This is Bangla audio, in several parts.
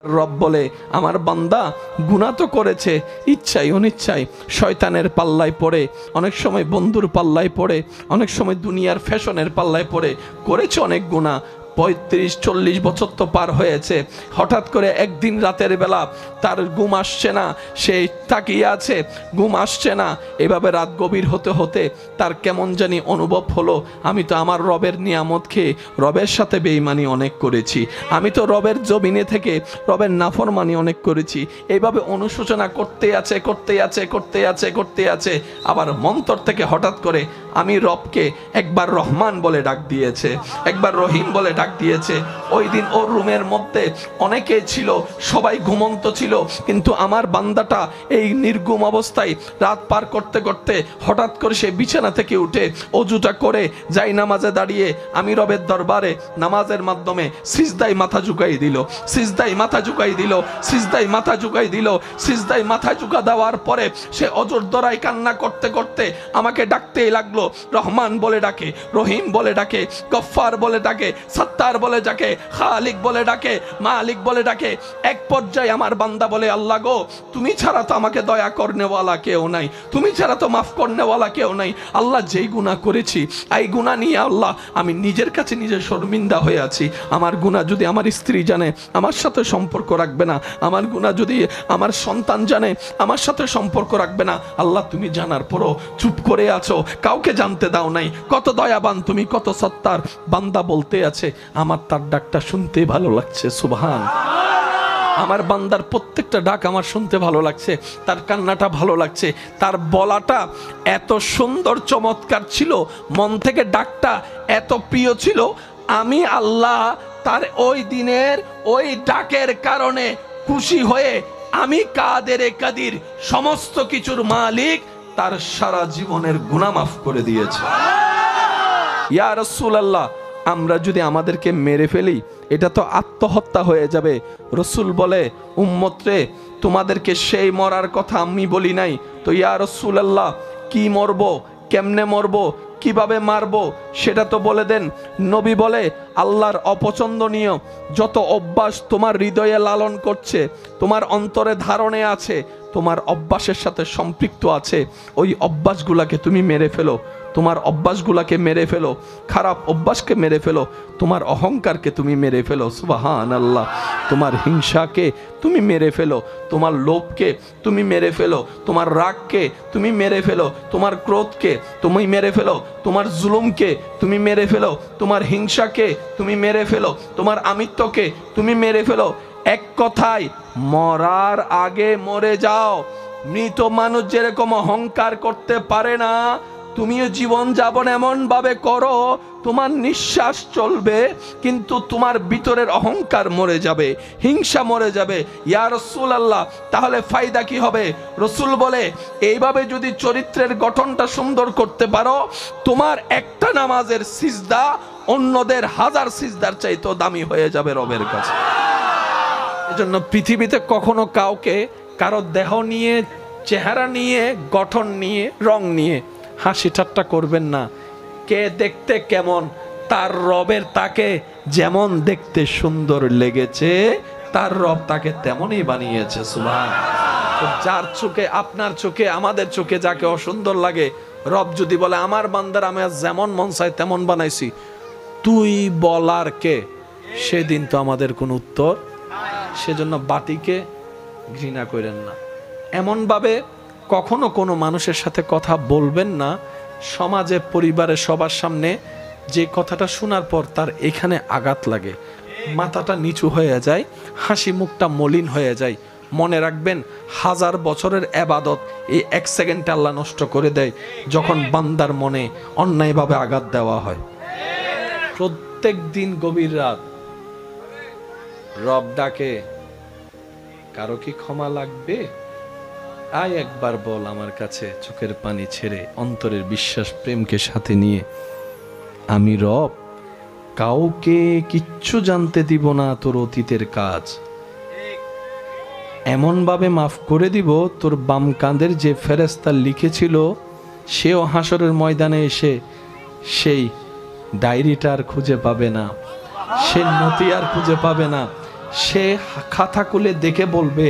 রব বলে, আমার বান্দা গুনাহ তো করেছে ইচ্ছাই অনিচ্ছায়, শয়তানের পাল্লায় পড়ে, অনেক সময় বন্ধুর পাল্লায় পড়ে, অনেক সময় দুনিয়ার ফ্যাশনের পাল্লায় পড়ে করেছে অনেক গুনাহ। 35-40 বছর তো পার হয়েছে। হঠাৎ করে একদিন রাতের বেলা তার ঘুম আসছে না, সে তাকিয়ে আছে, ঘুম আসছে না। এভাবে রাত গভীর হতে হতে তার কেমন জানি অনুভব হলো, আমি তো আমার রবের নিয়ামত খেয়ে রবের সাথে বেঈমানি অনেক করেছি, আমি তো রবের জমিনে থেকে রবের নাফরমানি অনেক করেছি। এইভাবে অনুশোচনা করতে আছে। আবার মন্তর থেকে হঠাৎ করে আমি রবকে একবার রহমান বলে ডাক দিয়েছে, একবার রহিম বলে ডাক দিয়েছে। ওই দিন ওর রুমের মধ্যে অনেকে ছিল, সবাই ঘুমন্ত ছিল, কিন্তু আমার বান্দাটা এই নির্গুম অবস্থায় রাত পার করতে করতে হঠাৎ করে সে বিছানা থেকে উঠে অজুটা করে যাই নামাজে দাঁড়িয়ে আমি রবের দরবারে নামাজের মাধ্যমে সিজদায় মাথা ঝুঁকাই দিল, সিজদায় মাথা ঝুঁকা দেওয়ার পরে সে অজর দরাই কান্না করতে করতে আমাকে ডাকতেই লাগলো। রহমান বলে ডাকে, রহিম বলে ডাকে, গফফার বলে ডাকে, সত্তার বলে ডাকে, খালিক বলে ডাকে, মালিক বলে ডাকে। এক পর্যায়ে আমার বান্দা বলে, আল্লাহ গো, তুমি ছাড়া তো আমাকে দয়া করনেওয়ালা কেউ নাই, তুমি ছাড়া তো মাফ করনেওয়ালা কেউ নাই। আল্লাহ, যেই গুনাহ করেছি এই গুনাহ নিয়ে আল্লাহ আমি নিজের কাছে নিজে শর্মিন্দা হয়ে আছি। আমার গুনাহ যদি আমার স্ত্রী জানে আমার সাথে সম্পর্ক রাখবে না, আমার গুনাহ যদি আমার সন্তান জানে আমার সাথে সম্পর্ক রাখবে না। আল্লাহ, তুমি জানার পরও চুপ করে আছো, কাউকে জানতে দাও নাই। কত দয়াবান তুমি, কত সত্তার। বান্দা বলতে আছে, আমার তার ডাকটা শুনতে ভালো লাগছে। সুবহান। আমার বান্দার প্রত্যেকটা ডাক আমার শুনতে ভালো লাগছে, তার কান্নাটা ভালো লাগছে, তার বলাটা এত সুন্দর চমৎকার ছিল, মন থেকে ডাকটা এত প্রিয় ছিল। আমি আল্লাহ তার ওই দিনের ওই ডাকের কারণে খুশি হয়ে আমি কাদেরে কাদির, সমস্ত কিছুর মালিক, তার সারা জীবনের গুনাহ মাফ করে দিয়েছে। ইয়া রাসূলুল্লাহ, আমরা যদি আমাদেরকে মেরে ফেলি এটা তো আত্মহত্যা হয়ে যাবে। রসুল বলে, উম্মত রে, তোমাদেরকে সেই মরার কথা আমি বলি নাই তো ইয়া রাসূলুল্লাহ, কি মরবো, কেমনে মরবো, কিভাবে মারবো সেটা তো বলে দেন। নবী বলে, আল্লাহর অপছন্দনীয় যত অভ্যাস তোমার হৃদয়ে লালন করছে, তোমার অন্তরে ধারণে আছে, তোমার অভ্যাসের সাথে সম্পৃক্ত আছে, ওই অভ্যাসগুলাকে তুমি মেরে ফেলো, তোমার অভ্যাসগুলাকে মেরে ফেলো, খারাপ অভ্যাসকে মেরে ফেলো, তোমার অহংকারকে তুমি মেরে ফেলো। সুবহানাল্লাহ। তোমার হিংসাকে তুমি মেরে ফেলো, তোমার লোভকে তুমি মেরে ফেলো, তোমার রাগকে তুমি মেরে ফেলো, তোমার ক্রোধকে তুমি মেরে ফেলো, তোমার জুলুমকে তুমি মেরে ফেলো, তোমার হিংসাকে তুমি মেরে ফেলো, তোমার আমিত্বকে তুমি মেরে ফেলো। এক কথায়, মরার আগে মরে যাও। মৃত মানুষ যেরকম অহংকার করতে পারে না, তুমিও জীবন যাপন এমন ভাবে করো তোমার নিঃশ্বাস চলবে কিন্তু তোমার ভিতরের অহংকার মরে যাবে, হিংসা মরে যাবে। ইয়া রাসূলুল্লাহ, তাহলে ফায়দা কি হবে? রসুল বলে, এইভাবে যদি চরিত্রের গঠনটা সুন্দর করতে পারো, তোমার একটা নামাজের সিজদা অন্যদের 1000 সিজদার চাইতেও দামি হয়ে যাবে রবের কাছে। এজন্য পৃথিবীতে কখনো কাউকে কারো দেহ নিয়ে, চেহারা নিয়ে, গঠন নিয়ে, রং নিয়ে হাসি ঠাট্টা করবেন না। কে দেখতে কেমন, তার রবের তাকে যেমন দেখতে সুন্দর লেগেছে তার রব তাকে তেমনই বানিয়েছে। সুবহান। যার চোখে, আপনার চোখে, আমাদের চোখে যাকে অসুন্দর লাগে, রব যদি বলে আমার বান্দার আমি যেমন মন চাই তেমন বানাইছি, তুই বলার কে? সেদিন তো আমাদের কোনো উত্তর। সেজন্য বাতিকে ঘৃণা করেন না, এমন ভাবে কখনো কোনো মানুষের সাথে কথা বলবেন না সমাজে, পরিবারে, সবার সামনে যে কথাটা শোনার পর তার এখানে আঘাত লাগে, মাথাটা নিচু হয়ে যায়, হাসি মুখটা মলিন হয়ে যায়। মনে রাখবেন, 1000 বছরের ইবাদত এই 1 সেকেন্ডে আল্লাহ নষ্ট করে দেয় যখন বান্দার মনে অন্যায়ভাবে আঘাত দেওয়া হয়। প্রত্যেক দিন গভীর রাত রব ডাকে, কারো কি ক্ষমা লাগবে? আয় একবার বল আমার কাছে, চোখের পানি ছেড়ে, অন্তরের বিশ্বাস প্রেমকে সাথে নিয়ে, আমি রব কাউকে কিচ্ছু জানতে দিব না তোর অতীতের কাজ, এমন ভাবে মাফ করে দিব তোর বাম কাঁধের যে ফেরেশতা লিখেছিল সেও হাসরের ময়দানে এসে সেই ডায়েরিটা আর খুঁজে পাবে না, সে নথি আর খুঁজে পাবে না, সে খাতা খুলে দেখে বলবে,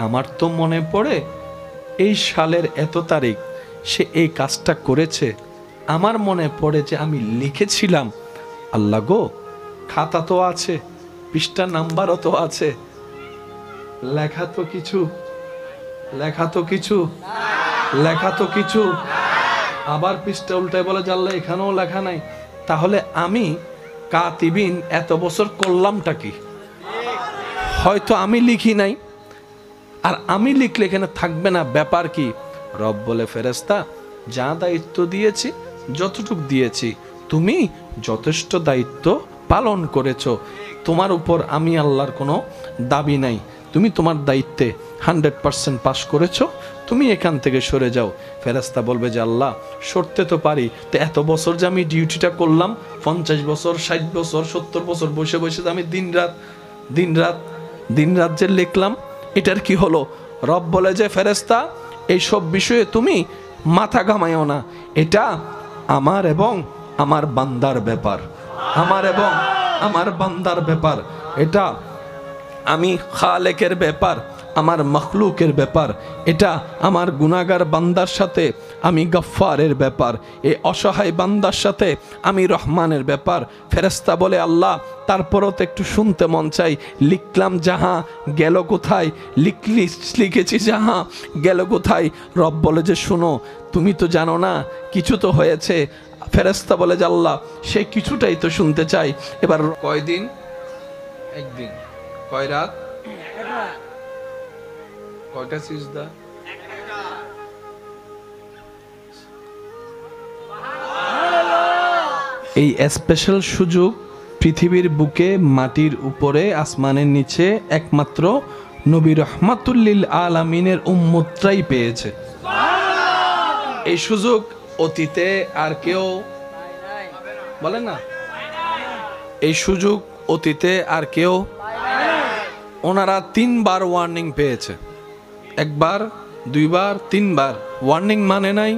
আমার তো মনে পড়ে এই সালের এত তারিখ সে এই কাজটা করেছে, আমার মনে পড়ে যে আমি লিখেছিলাম। আল্লাহ গো, খাতা তো আছে, পৃষ্ঠা নাম্বারও তো আছে, লেখা তো কিছু আবার পৃষ্ঠা উল্টায় বলে যে আল্লাহ এখানেও লেখা নাই। তাহলে আমি কাতিবিন এত বছর করলামটা কি? হয়তো আমি লিখি নাই, আর আমি লিখলে এখানে থাকবে না, ব্যাপার কি? রব বলে, ফেরেশতা যা দায়িত্ব দিয়েছি, যতটুকু দিয়েছি, তুমি যথেষ্ট দায়িত্ব পালন করেছো, তোমার উপর আমি আল্লাহর কোনো দাবি নাই, তুমি তোমার দায়িত্বে 100% পাস করেছো, তুমি এখান থেকে সরে যাও। ফেরেশতা বলবে যে আল্লাহ, সরতে তো পারি, তো এত বছর যে আমি ডিউটিটা করলাম, 50 বছর, 60 বছর, 70 বছর বসে বসে আমি দিন রাত যে লিখলাম, এটার কি হলো? রব বলে যে ফেরেশতা, এইসব বিষয়ে তুমি মাথা ঘামাইও না, এটা আমার এবং আমার বান্দার ব্যাপার, আমার ব্যাপার, এটা আমি খালেকের ব্যাপার, আমার মখলুকের ব্যাপার, এটা আমার গুনাহগার বান্দার সাথে আমি গফফারের ব্যাপার, এই অসহায় বান্দার সাথে আমি রহমানের ব্যাপার। ফেরেশতা বলে আল্লাহ, তারপরও তো একটু শুনতে মন চাই, লিখলাম যাহা গেল কোথায়, লিখেছি যাহা গেল কোথায়? রব বলে যে শোনো, তুমি তো জানো না, কিছু তো হয়েছে। ফেরেশতা বলে যে আল্লাহ, সেই কিছুটাই তো শুনতে চাই। এবার কয়দিন? একদিন। কয় রাত? কয়টা সিজদা? এই স্পেশাল সুযোগ পৃথিবীর বুকে, মাটির উপরে, আসমানের নিচে একমাত্র নবী রহমাতুল্লিল আলামিনের উম্মতরাই পেয়েছে। এই সুযোগ অতীতে আর কেউ বলে না, এই সুযোগ অতীতে আর কেউ। ওনারা 3 বার ওয়ার্নিং পেয়েছে, 1 বার, 2 বার, 3 বার ওয়ার্নিং মানে নাই।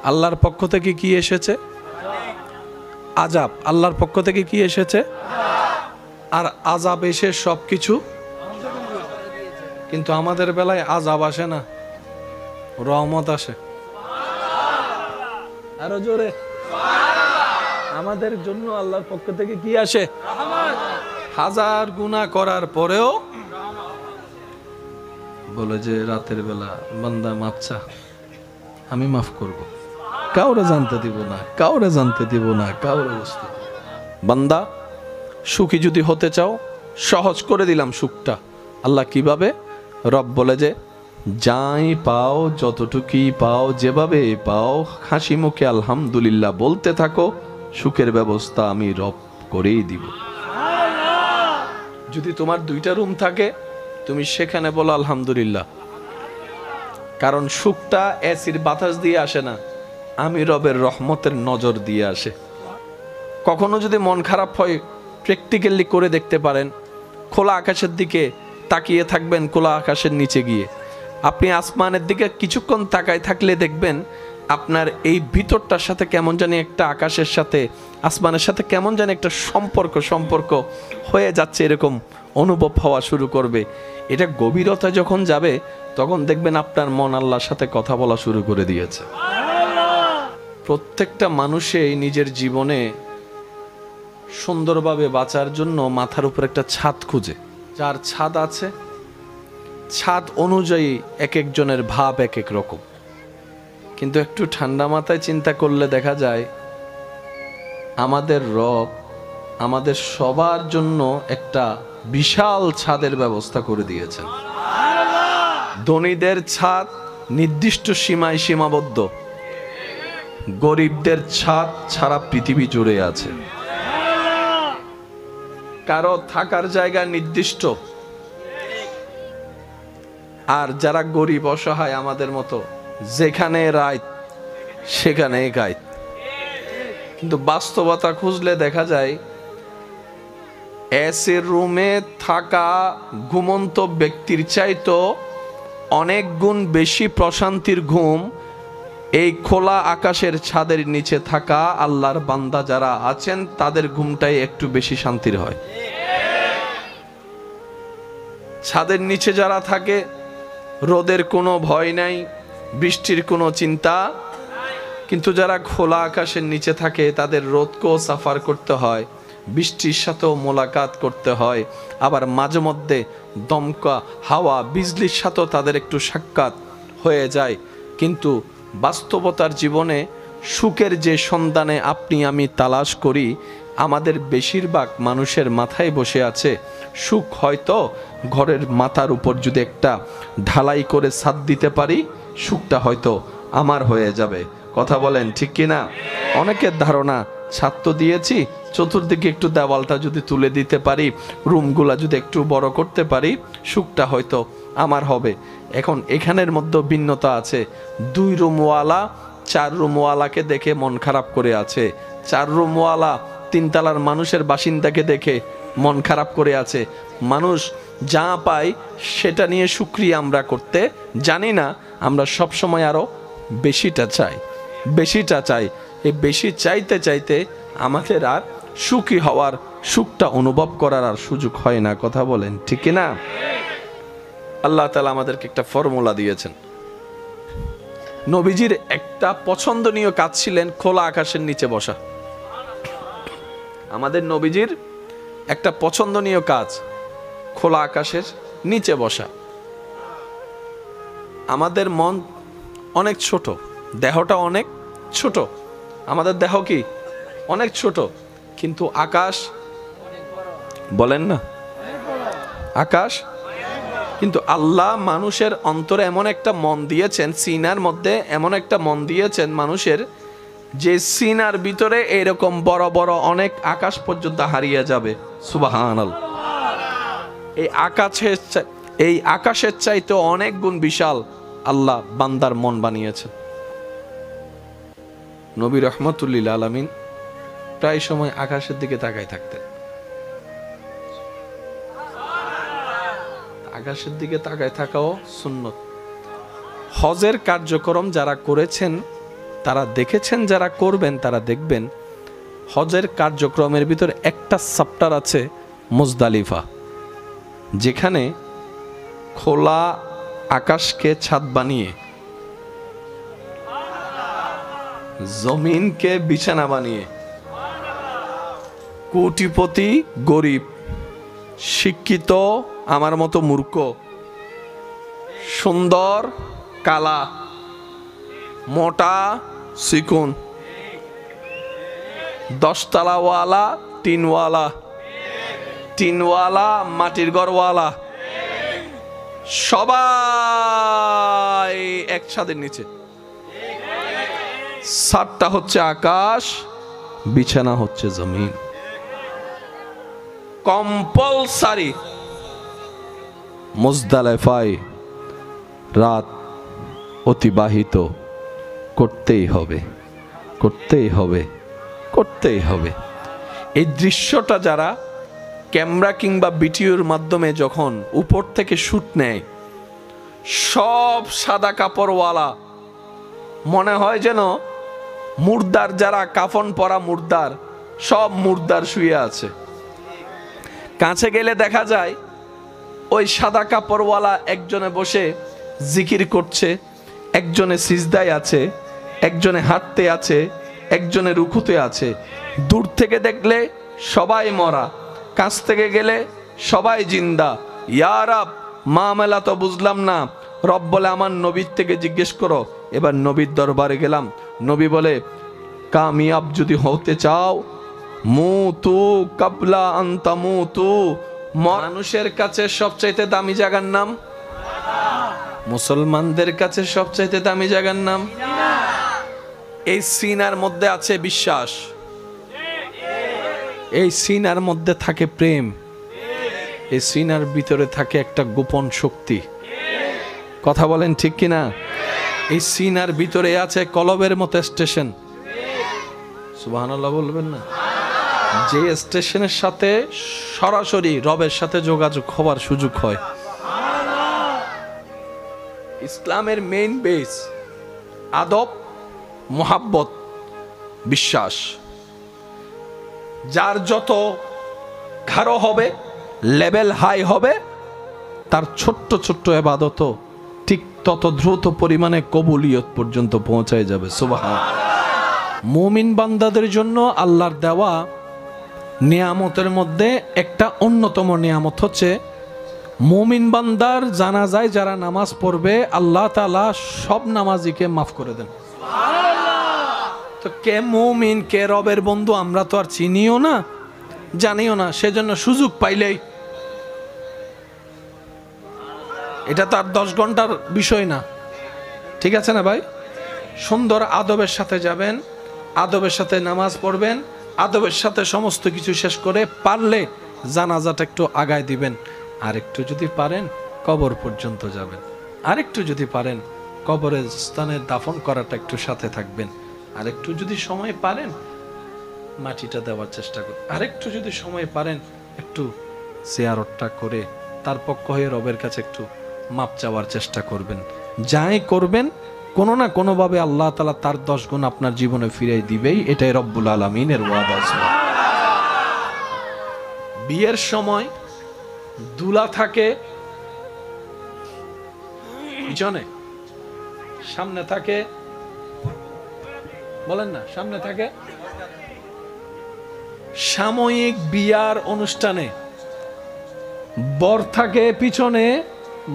আল্লাহর পক্ষ থেকে কি এসেছে? আযাব। আল্লাহর পক্ষ থেকে কি এসেছে? আর আযাব এসে সবকিছু। কিন্তু আমাদের বেলায় আযাব আসে না, রহমত আসে। আরো জোরে। আমাদের জন্য আল্লাহর পক্ষ থেকে কি আসে? হাজার গুনাহ করার পরেও বলে যে রাতের বেলা বান্দা মাফ চা, আমি মাফ করব, কাউরে জানতে দিব না, কাউরে বুঝতে। বান্দা সুখী যদি হতে চাও, সহজ করে দিলাম সুখটা। আল্লাহ কিভাবে? রব বলে যে যাই পাও, যতটুকুই পাও, যেভাবে পাও, হাসি মুখে আলহামদুলিল্লাহ বলতে থাকো, সুখের ব্যবস্থা আমি রব করেই দিব। যদি তোমার 2টা রুম থাকে, তুমি সেখানে বলো আলহামদুলিল্লাহ, কারণ সুখটা এসির বাতাস দিয়ে আসে না, আমি রবের রহমতের নজর দিয়ে আসে। কখনো যদি মন খারাপ হয়, প্র্যাকটিক্যালি করে দেখতে পারেন, খোলা আকাশের দিকে তাকিয়ে থাকবেন, খোলা আকাশের নিচে গিয়ে আপনি আসমানের দিকে কিছুক্ষণ তাকায় থাকলে দেখবেন আপনার এই ভিতরটার সাথে কেমন জানি একটা, আকাশের সাথে আসমানের সাথে কেমন জানি একটা সম্পর্ক হয়ে যাচ্ছে, এরকম অনুভব হওয়া শুরু করবে। এটা গভীরতা যখন যাবে, তখন দেখবেন আপনার মন আল্লাহর সাথে কথা বলা শুরু করে দিয়েছে। প্রত্যেকটা মানুষই নিজের জীবনে সুন্দরভাবে বাঁচার জন্য মাথার উপর একটা ছাদ খুঁজে। যার ছাদ আছে, ছাদ অনুযায়ী এক একজনের ভাব এক এক রকম। কিন্তু একটু ঠান্ডা মাথায় চিন্তা করলে দেখা যায় আমাদের রব আমাদের সবার জন্য একটা বিশাল ছাদের ব্যবস্থা করে দিয়েছেন। ধনীদের ছাদ নির্দিষ্ট সীমায় সীমাবদ্ধ, গরিবদের ছাদ সারা পৃথিবী জুড়ে আছে। কারো থাকার জায়গা নির্দিষ্ট, আর যারা গরিব অসহায় আমাদের মতো, যেখানে রাত সেখানে গাইত। কিন্তু বাস্তবতা খুঁজলে দেখা যায় এসির রুমে থাকা ঘুমন্ত ব্যক্তির চাইতো অনেক গুণ বেশি প্রশান্তির ঘুম এই খোলা আকাশের ছাদের নিচে থাকা আল্লাহর বান্দা যারা আছেন তাদের ঘুমটাই একটু বেশি শান্তির হয়। ছাদের নিচে যারা থাকে রোদের কোনো ভয় নাই, বৃষ্টির কোনো চিন্তা, কিন্তু যারা খোলা আকাশের নিচে থাকে তাদের রোদকেও সাফার করতে হয়, বৃষ্টির সাথেও মোলাকাত করতে হয়, আবার মাঝে মধ্যে দমকা হাওয়া বিজলির সাথেও তাদের একটু সাক্ষাৎ হয়ে যায়। কিন্তু বাস্তবতার জীবনে সুখের যে সন্ধানে আপনি আমি তালাশ করি, আমাদের বেশিরভাগ মানুষের মাথায় বসে আছে সুখ। হয়তো ঘরের মাথার উপর যদি একটা ঢালাই করে ছাদ দিতে পারি, সুখটা হয়তো আমার হয়ে যাবে। কথা বলেন ঠিক কিনা? অনেকের ধারণা ছাদ তো দিয়েছি, চতুর্দিকে একটু দেওয়ালটা যদি তুলে দিতে পারি, রুমগুলা যদি একটু বড় করতে পারি, সুখটা হয়তো আমার হবে। এখন এখানের মধ্যে ভিন্নতা আছে। 2 রুমওয়ালা 4 রুমওয়ালাকে দেখে মন খারাপ করে আছে, 4 রুমওয়ালা 3 তলার মানুষের বাসিন্দাকে দেখে মন খারাপ করে আছে। মানুষ যা পায় সেটা নিয়ে শুকরিয়া আমরা করতে জানি না, আমরা সব সময় আরো বেশিটা চাই, বেশিটা চাই। এই বেশি চাইতে চাইতে আমাদের আর সুখী হওয়ার, সুখটা অনুভব করার আর সুযোগ হয় না। কথা বলেন ঠিক কিনা? আল্লাহ তাআলা আমাদেরকে একটা ফর্মুলা দিয়েছেন। নবীজির একটা পছন্দনীয় কাজ ছিলেন খোলা আকাশের নিচে বসা। আমাদের নবীজির একটা পছন্দনীয় কাজ খোলা আকাশের নিচে বসা। আমাদের মন অনেক ছোট, দেহটা অনেক ছোট, আমাদের দেহ কি অনেক ছোট, কিন্তু আকাশ বলেন না, আকাশ। কিন্তু আল্লাহ মানুষের অন্তরে এমন একটা মন দিয়েছেন, সিনার মধ্যে এমন একটা মন দিয়েছেন মানুষের, যে সিনার ভিতরে এরকম বড় বড় অনেক আকাশ পর্যন্ত হারিয়ে যাবে। সুবহানাল্লাহ। এই আকাশের চাইতে অনেক গুণ বিশাল আল্লাহ বান্দার মন বানিয়েছেন। নবী রহমতুল্লিল আলামিন প্রায় সময় আকাশের দিকে তাকায় থাকতেন। আকাশের দিকে তাকায় থাকাও সুন্নত। হজের কার্যক্রম যারা করেছেন তারা দেখেছেন, যারা করবেন তারা দেখবেন, হজের কার্যক্রমের ভিতরে একটা চ্যাপ্টার আছে মুজদালিফা, যেখানে খোলা আকাশকে ছাদ বানিয়ে, জমিনকে বিছানা বানিয়ে, কোটিপতি গরিব, শিক্ষিত আমার মতো মূর্খ, সুন্দর কালা, মোটা চিকুন, 10 তলাওয়ালা টিনওয়ালা, টিনওয়ালা মাটির ঘরওয়ালা, সবাই এক ছাদের নিচে। ছাদটা হচ্ছে আকাশ, বিছানা হচ্ছে জমিন। কম্পালসারি মুজদালিফায় রাত অতিবাহিত করতেই হবে, করতেই হবে, করতেই হবে। এই দৃশ্যটা যারা ক্যামেরা কিংবা ভিডিওর মাধ্যমে যখন উপর থেকে শুট নেয়, সব সাদা কাপড়ওয়ালা, মনে হয় যেন মুর্দার, যারা কাফন পরা মুর্দার, সব মুর্দার শুয়ে আছে। কাছে গেলে দেখা যায় ওই সাদা কাপড়ওয়ালা একজনে বসে জিকির করছে, একজনে সিজদায় আছে, একজনে হাঁটতে আছে, একজনে রুকুতে আছে। দূর থেকে দেখলে সবাই মরা, কাছ থেকে গেলে সবাই জিন্দা। ইয়া রব, মামলা তো বুঝলাম না। রব বলে আমার নবীর থেকে জিজ্ঞেস করো। এবার নবীর দরবারে গেলাম, নবী বলে কামিয়াব যদি হতে চাও, মুতু কাবলা আনতা মুতু। মানুষের কাছে সবচাইতে দামি জায়গার নাম, মুসলমানদের কাছে সবচাইতে দামি জায়গার নাম। এই সিনার মধ্যে আছে বিশ্বাস, এই সিনার মধ্যে থাকে প্রেম, এই সিনার ভিতরে থাকে একটা গোপন শক্তি। কথা বলেন ঠিক কিনা? এই সিনার ভিতরে আছে কলবের মতো স্টেশন। সুবহানাল্লাহ বলবেন না? যে স্টেশনের সাথে সরাসরি রবের সাথে যোগাযোগ হওয়ার সুযোগ হয়। ইসলামের মেইন বেস আদব মোহাব্বত, বিশ্বাস। যার যত গাঢ় হবে, লেভেল হাই হবে, তার ছোট্ট ছোট্ট ইবাদত ঠিক তত দ্রুত পরিমাণে কবুলিয়ত পর্যন্ত পৌঁছায় যাবে। সুবহানাল্লাহ। মুমিন বান্দাদের জন্য আল্লাহর দেওয়া নিয়ামতের মধ্যে একটা অন্যতম নিয়ামত হচ্ছে মুমিন বান্দার জানাজায় যারা নামাজ পড়বে আল্লাহ তাআলা সব নামাজিকে মাফ করে দেন। তো কে মুমিন, কে রবের বন্ধু আমরা তো আর চিনিও না, জানিও না। সেজন্য সুযোগ পাইলেই, এটা তার 10 ঘন্টার বিষয় না, ঠিক আছে না ভাই? সুন্দর আদবের সাথে যাবেন, আদবের সাথে নামাজ পড়বেন, আদবের সাথে সমস্ত কিছু শেষ করে পারলে জানাজাটা একটু আগায় দিবেন। আর একটু যদি পারেন কবর পর্যন্ত যাবেন, আর একটু যদি পারেন কবরের স্থানে দাফন করাটা একটু সাথে থাকবেন, আর একটু যদি সময় পারেন মাটিটা দেওয়ার চেষ্টা করুন, আর একটু যদি সময় পারেন একটু জিয়ারতটা করে তার পক্ষ হয়ে রবের কাছে একটু মাপ চাওয়ার চেষ্টা করবেন। যাই করবেন কোনো না কোনোভাবে আল্লাহ তাআলা তার 10 গুণ আপনার জীবনে ফিরিয়ে দিবেই। এটাই রব্বুল আলামিনের ওয়াদা ছিল। বিয়ের সময় দুলা থাকে পিছনে, সামনে থাকে, বলেন না, সামনে থাকে। সাময়িক বিয়ার অনুষ্ঠানে বর থাকে পিছনে,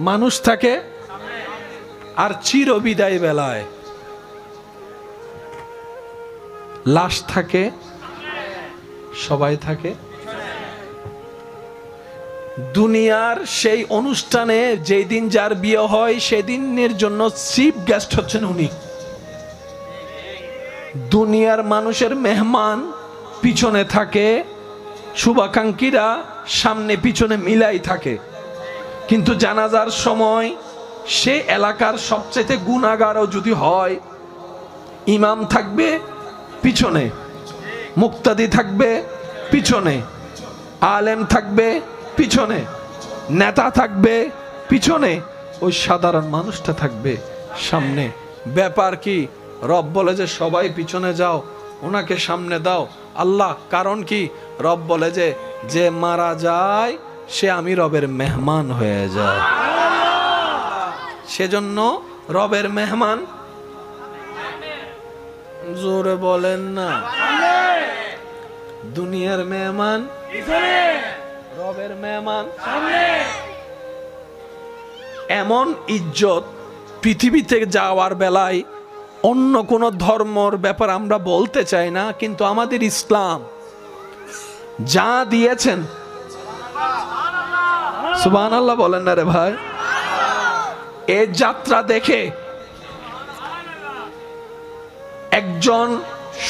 মানুষ থাকে, আর চিরবিদায় বেলায় লাশ থাকে, সবাই থাকে। দুনিয়ার সেই অনুষ্ঠানে যেই দিন যার বিয়ে হয় সেদিনের জন্য চিফ গেস্ট হচ্ছেন উনি। দুনিয়ার মানুষের মেহমান পিছনে থাকে, শুভাকাঙ্ক্ষীরা সামনে পিছনে মিলাই থাকে, কিন্তু জানাজার সময় সে এলাকার সবচেয়ে গুনাহগারও যদি হয়, ইমাম থাকবে পিছনে, মুক্তাদি থাকবে পিছনে, আলেম থাকবে পিছনে, নেতা থাকবে পিছনে, ওই সাধারণ মানুষটা থাকবে সামনে। ব্যাপার কি? রব বলে যে সবাই পিছনে যাও, ওনাকে সামনে দাও। আল্লাহ, কারণ কি? রব বলে যে যে মারা যায় সে আমি রবের মেহমান হয়ে যায়। সেজন্য রবের মেহমান, জোরে বলেন না, দুনিয়ার মেহমান রবের মেহমান। এমন ইজ্জত পৃথিবীতে যাওয়ার বেলায় অন্য কোন ধর্মর ব্যাপার আমরা বলতে চাই না, কিন্তু আমাদের ইসলাম যা দিয়েছেন, সুবহানাল্লাহ বলেন না রে ভাই, এই যাত্রা দেখে একজন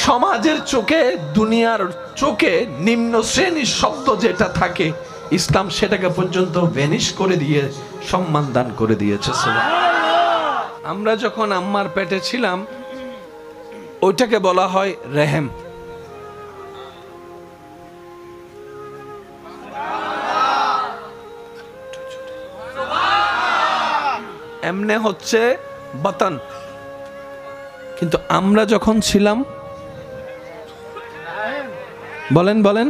সমাজের চোখে, দুনিয়ার চোখে নিম্ন শ্রেণীর শব্দ যেটা থাকে, ইসলাম সেটাকে পর্যন্ত ভ্যানিশ করে দিয়ে সম্মান দান করে দিয়েছে। আমরা যখন আম্মার পেটে ছিলাম ওইটাকে বলা হয় রেহেম। এমনে হচ্ছে বাতান, কিন্তু আমরা যখন ছিলাম, বলেন বলেন,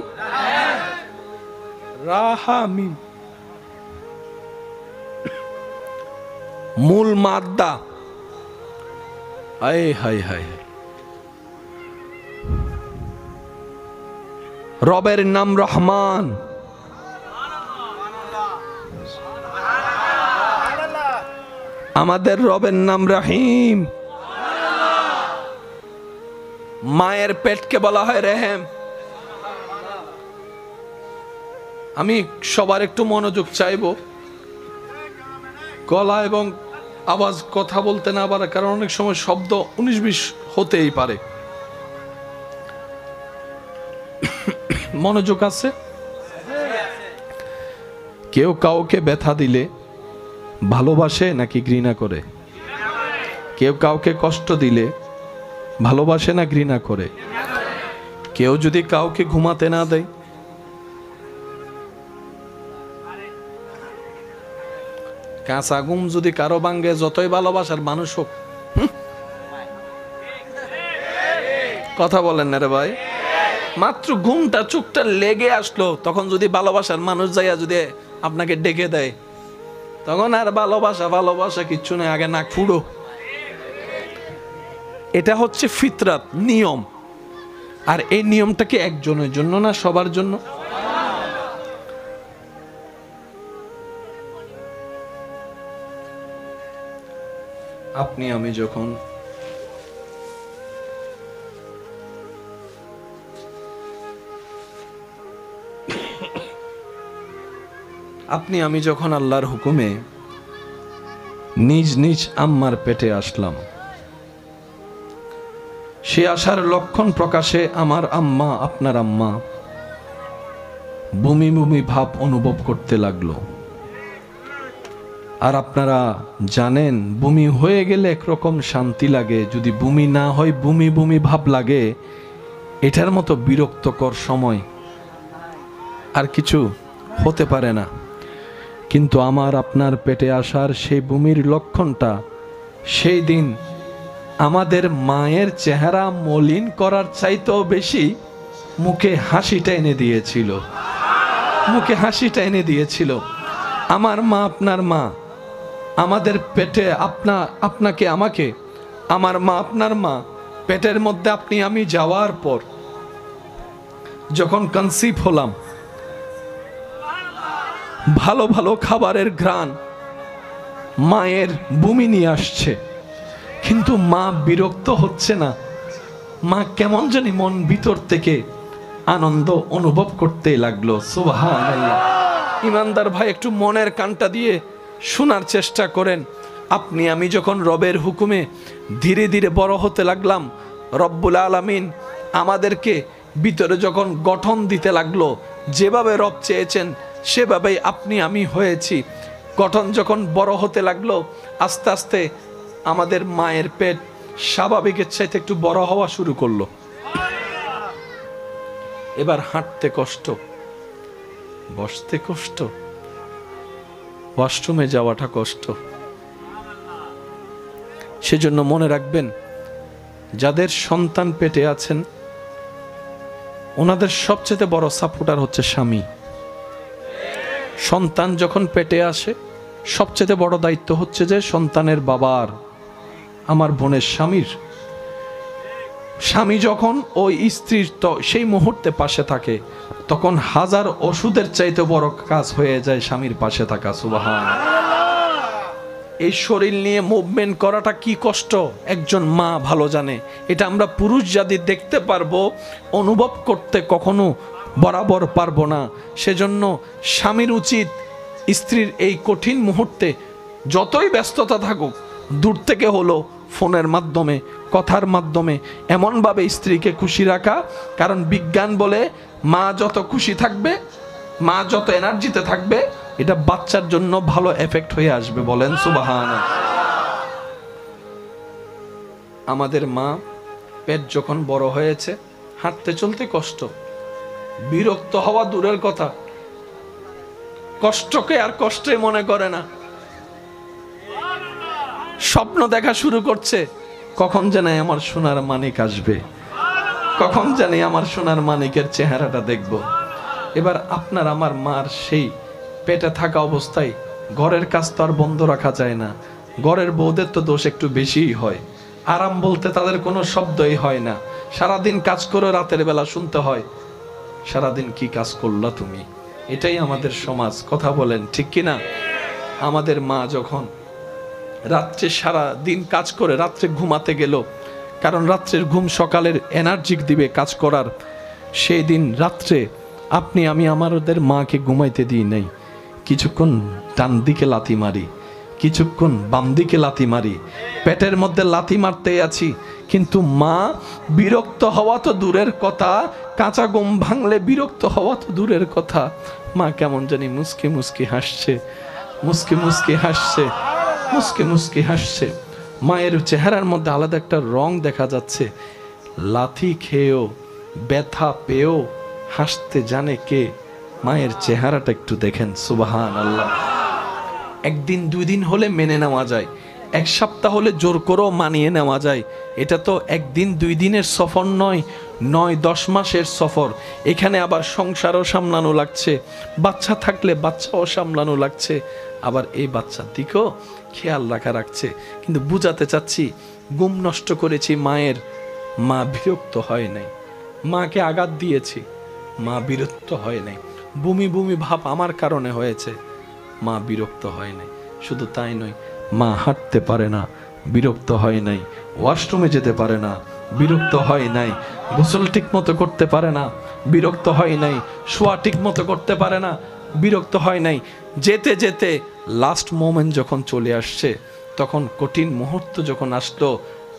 রাহামিম মূল মাদ্দা। আয় হায় হায়, রবের নাম রহমান, আমাদের রবের নাম রহিম। মায়ের পেটকে বলা হয় রেহেম। আমি সবার একটু মনোযোগ চাইবো, গলা এবং আওয়াজ কথা বলতে না পারে, কারণ অনেক সময় শব্দ 19-20 হতেই পারে। মনোযোগ আছে? কেউ কাউকে ব্যথা দিলে ভালোবাসে নাকি ঘৃণা করে? কেউ কাউকে কষ্ট দিলে ভালোবাসে না ঘৃণা করে? কেউ যদি কাউকে ঘুমাতে না দেয়, কাঁচা ঘুম যদি কারো ভাঙ্গে, যতই ভালোবাসার মানুষ হোক, কথা বলেন না রে ভাই। মাত্র ঘুমটা চোখটা লেগে আসলো, তখন যদি ভালোবাসার মানুষ যাইয়া যদি আপনাকে ডেকে দেয়, তখন আর ভালোবাসা ভালোবাসা কিচ্ছু নেই, আগে নাক ফুড়ো। এটা হচ্ছে ফিতরাত, নিয়ম। আর এই নিয়মটা কি একজনের জন্য না, সবার জন্য? আপনি আমি যখন আল্লাহর হুকুমে নিজ নিজ আম্মার পেটে আসলাম, সে আসার লক্ষণ প্রকাশে আমার আম্মা, আপনার আম্মা বমি বমি ভাব অনুভব করতে লাগলো। আর আপনারা জানেন, বমি হয়ে গেলে একরকম শান্তি লাগে, যদি বমি না হয় বমি বমি ভাব লাগে। এটার মতো বিরক্তকর সময় আর কিছু হতে পারে না। কিন্তু আমার আপনার পেটে আসার সেই বমির লক্ষণটা সেই দিন আমাদের মায়ের চেহারা মলিন করার চাইতেও বেশি মুখে হাসিটা এনে দিয়েছিল, মুখে হাসিটা এনে দিয়েছিল। আমার মা, আপনার মা আমাদের পেটে, আপনাকে আমাকে, আমার মা আপনার মা পেটের মধ্যে আপনি আমি যাওয়ার পর যখন কনসিভ হলাম, ভালো ভালো খাবারের ঘ্রাণ মায়ের বমি নিয়ে আসছে, কিন্তু মা বিরক্ত হচ্ছে না। মা কেমন জানি মন ভিতর থেকে আনন্দ অনুভব করতে লাগলো। সুবহানাল্লাহ। ইমানদার ভাই, একটু মনের কানটা দিয়ে শোনার চেষ্টা করেন। আপনি আমি যখন রবের হুকুমে ধীরে ধীরে বড় হতে লাগলাম, রব্বুল আলামিন আমাদেরকে ভিতরে যখন গঠন দিতে লাগলো, যেভাবে রব চেয়েছেন সেভাবেই আপনি আমি হয়েছি। গঠন যখন বড় হতে লাগলো, আস্তে আস্তে আমাদের মায়ের পেট স্বাভাবিকের চাইতে একটু বড় হওয়া শুরু করলো। এবার হাঁটতে কষ্ট, বসতে কষ্ট, ওয়াশরুমে যাওয়াটা কষ্ট। সেজন্য মনে রাখবেন, যাদের সন্তান পেটে আছেন ওনাদের সবচেয়ে বড় সাপোর্টার হচ্ছে স্বামী। সন্তান যখন পেটে আসে সবচেয়ে বড় দায়িত্ব হচ্ছে যে সন্তানের বাবার, আমার বোনের স্বামীর। স্বামী যখন ওই স্ত্রীর সেই মুহূর্তে পাশে থাকে, তখন হাজার ওষুধের চাইতে বড় কাজ হয়ে যায় স্বামীর পাশে থাকা। সুবহানাল্লাহ। এই শরীর নিয়ে মুভমেন্ট করাটা কি কষ্ট একজন মা ভালো জানে। এটা আমরা পুরুষ জাতি দেখতে পারবো, অনুভব করতে কখনো বরাবর পারবো না। সেজন্য স্বামীর উচিত স্ত্রীর এই কঠিন মুহূর্তে যতই ব্যস্ততা থাকুক, দূর থেকে হলো ফোনের মাধ্যমে, কথার মাধ্যমে এমনভাবে স্ত্রীকে খুশি রাখা। কারণ বিজ্ঞান বলে মা যত খুশি থাকবে, মা যত এনার্জিতে থাকবে, এটা বাচ্চার জন্য ভালো এফেক্ট হয়ে আসবে। বলেন সুবহানাল্লাহ। আমাদের মা পেট যখন বড় হয়েছে, হাঁটতে চলতে কষ্ট, বিরক্ত হওয়া দূরের কথা, কষ্টকে আর কষ্টে মনে করে না। স্বপ্ন দেখা শুরু করছে, কখন জানি আমার সোনার মানিক আসবে, কখন জানি আমার সোনার মানিকের চেহারাটা দেখব। এবার আপনার আমার মার সেই পেটে থাকা অবস্থায় ঘরের কাজ তো আর বন্ধ রাখা যায় না। ঘরের বউদের তো দোষ একটু বেশিই হয়। আরাম বলতে তাদের কোনো শব্দই হয় না। সারাদিন কাজ করে রাতের বেলা শুনতে হয়, সারাদিন কি কাজ করলা তুমি। এটাই আমাদের সমাজ। কথা বলেন ঠিক কিনা? আমাদের মা যখন রাত্রে সারা দিন কাজ করে রাত্রে ঘুমাতে গেল, কারণ রাত্রের ঘুম সকালের এনার্জি দিবে কাজ করার, সেই দিন রাত্রে আপনি আমি আমাদের মাকে ঘুমাইতে দিই নাই। কিছুক্ষণ ডান দিকে লাথি মারি, কিছুক্ষণ বাম দিকে লাথি মারি, পেটের মধ্যে লাথি মারতেই আছি। কিন্তু মা বিরক্ত হওয়া তো দূরের কথা, কাঁচা ঘুম ভাঙলে বিরক্ত হওয়া তো দূরের কথা। মা কেমন জানি মুস্কি মুস্কি হাসছে, মুস্কি মুস্কি হাসছে, মুস্কি মুস্কি হাসছে। মায়ের চেহারার মধ্যে আলাদা একটা রং দেখা যাচ্ছে। লাথি খেয়েও, ব্যথা পেয়েও হাসতে জানে কে? মায়ের চেহারাটা একটু দেখেন। সুবহানাল্লাহ। একদিন দুই দিন হলে মেনে নেওয়া যায়, এক সপ্তাহ হলে জোর করেও মানিয়ে নেওয়া যায়। এটা তো একদিন দুই দিনের সফর নয়, 9-10 মাসের সফর। এখানে আবার সংসারও সামলানো লাগছে, বাচ্চা থাকলে বাচ্চাও সামলানো লাগছে, আবার এই বাচ্চার দিকেও খেয়াল রাখা রাখছে। কিন্তু বুঝাতে চাচ্ছি, ঘুম নষ্ট করেছি মায়ের, মা বিরক্ত হয় নাই। মাকে আঘাত দিয়েছি, মা বিরক্ত হয় নাই। বমি বমি ভাব আমার কারণে হয়েছে, মা বিরক্ত হয় নাই। শুধু তাই নয়, মা হাঁটতে পারে না, বিরক্ত হয় নাই। ওয়াশরুমে যেতে পারে না, বিরক্ত হয় নাই। গোসল ঠিক মতো করতে পারে না, বিরক্ত হয় নাই। শোয়া ঠিক মতো করতে পারে না, বিরক্ত হয় নাই। যেতে যেতে লাস্ট মোমেন্ট যখন চলে আসছে, তখন কঠিন মুহূর্ত যখন আসলো,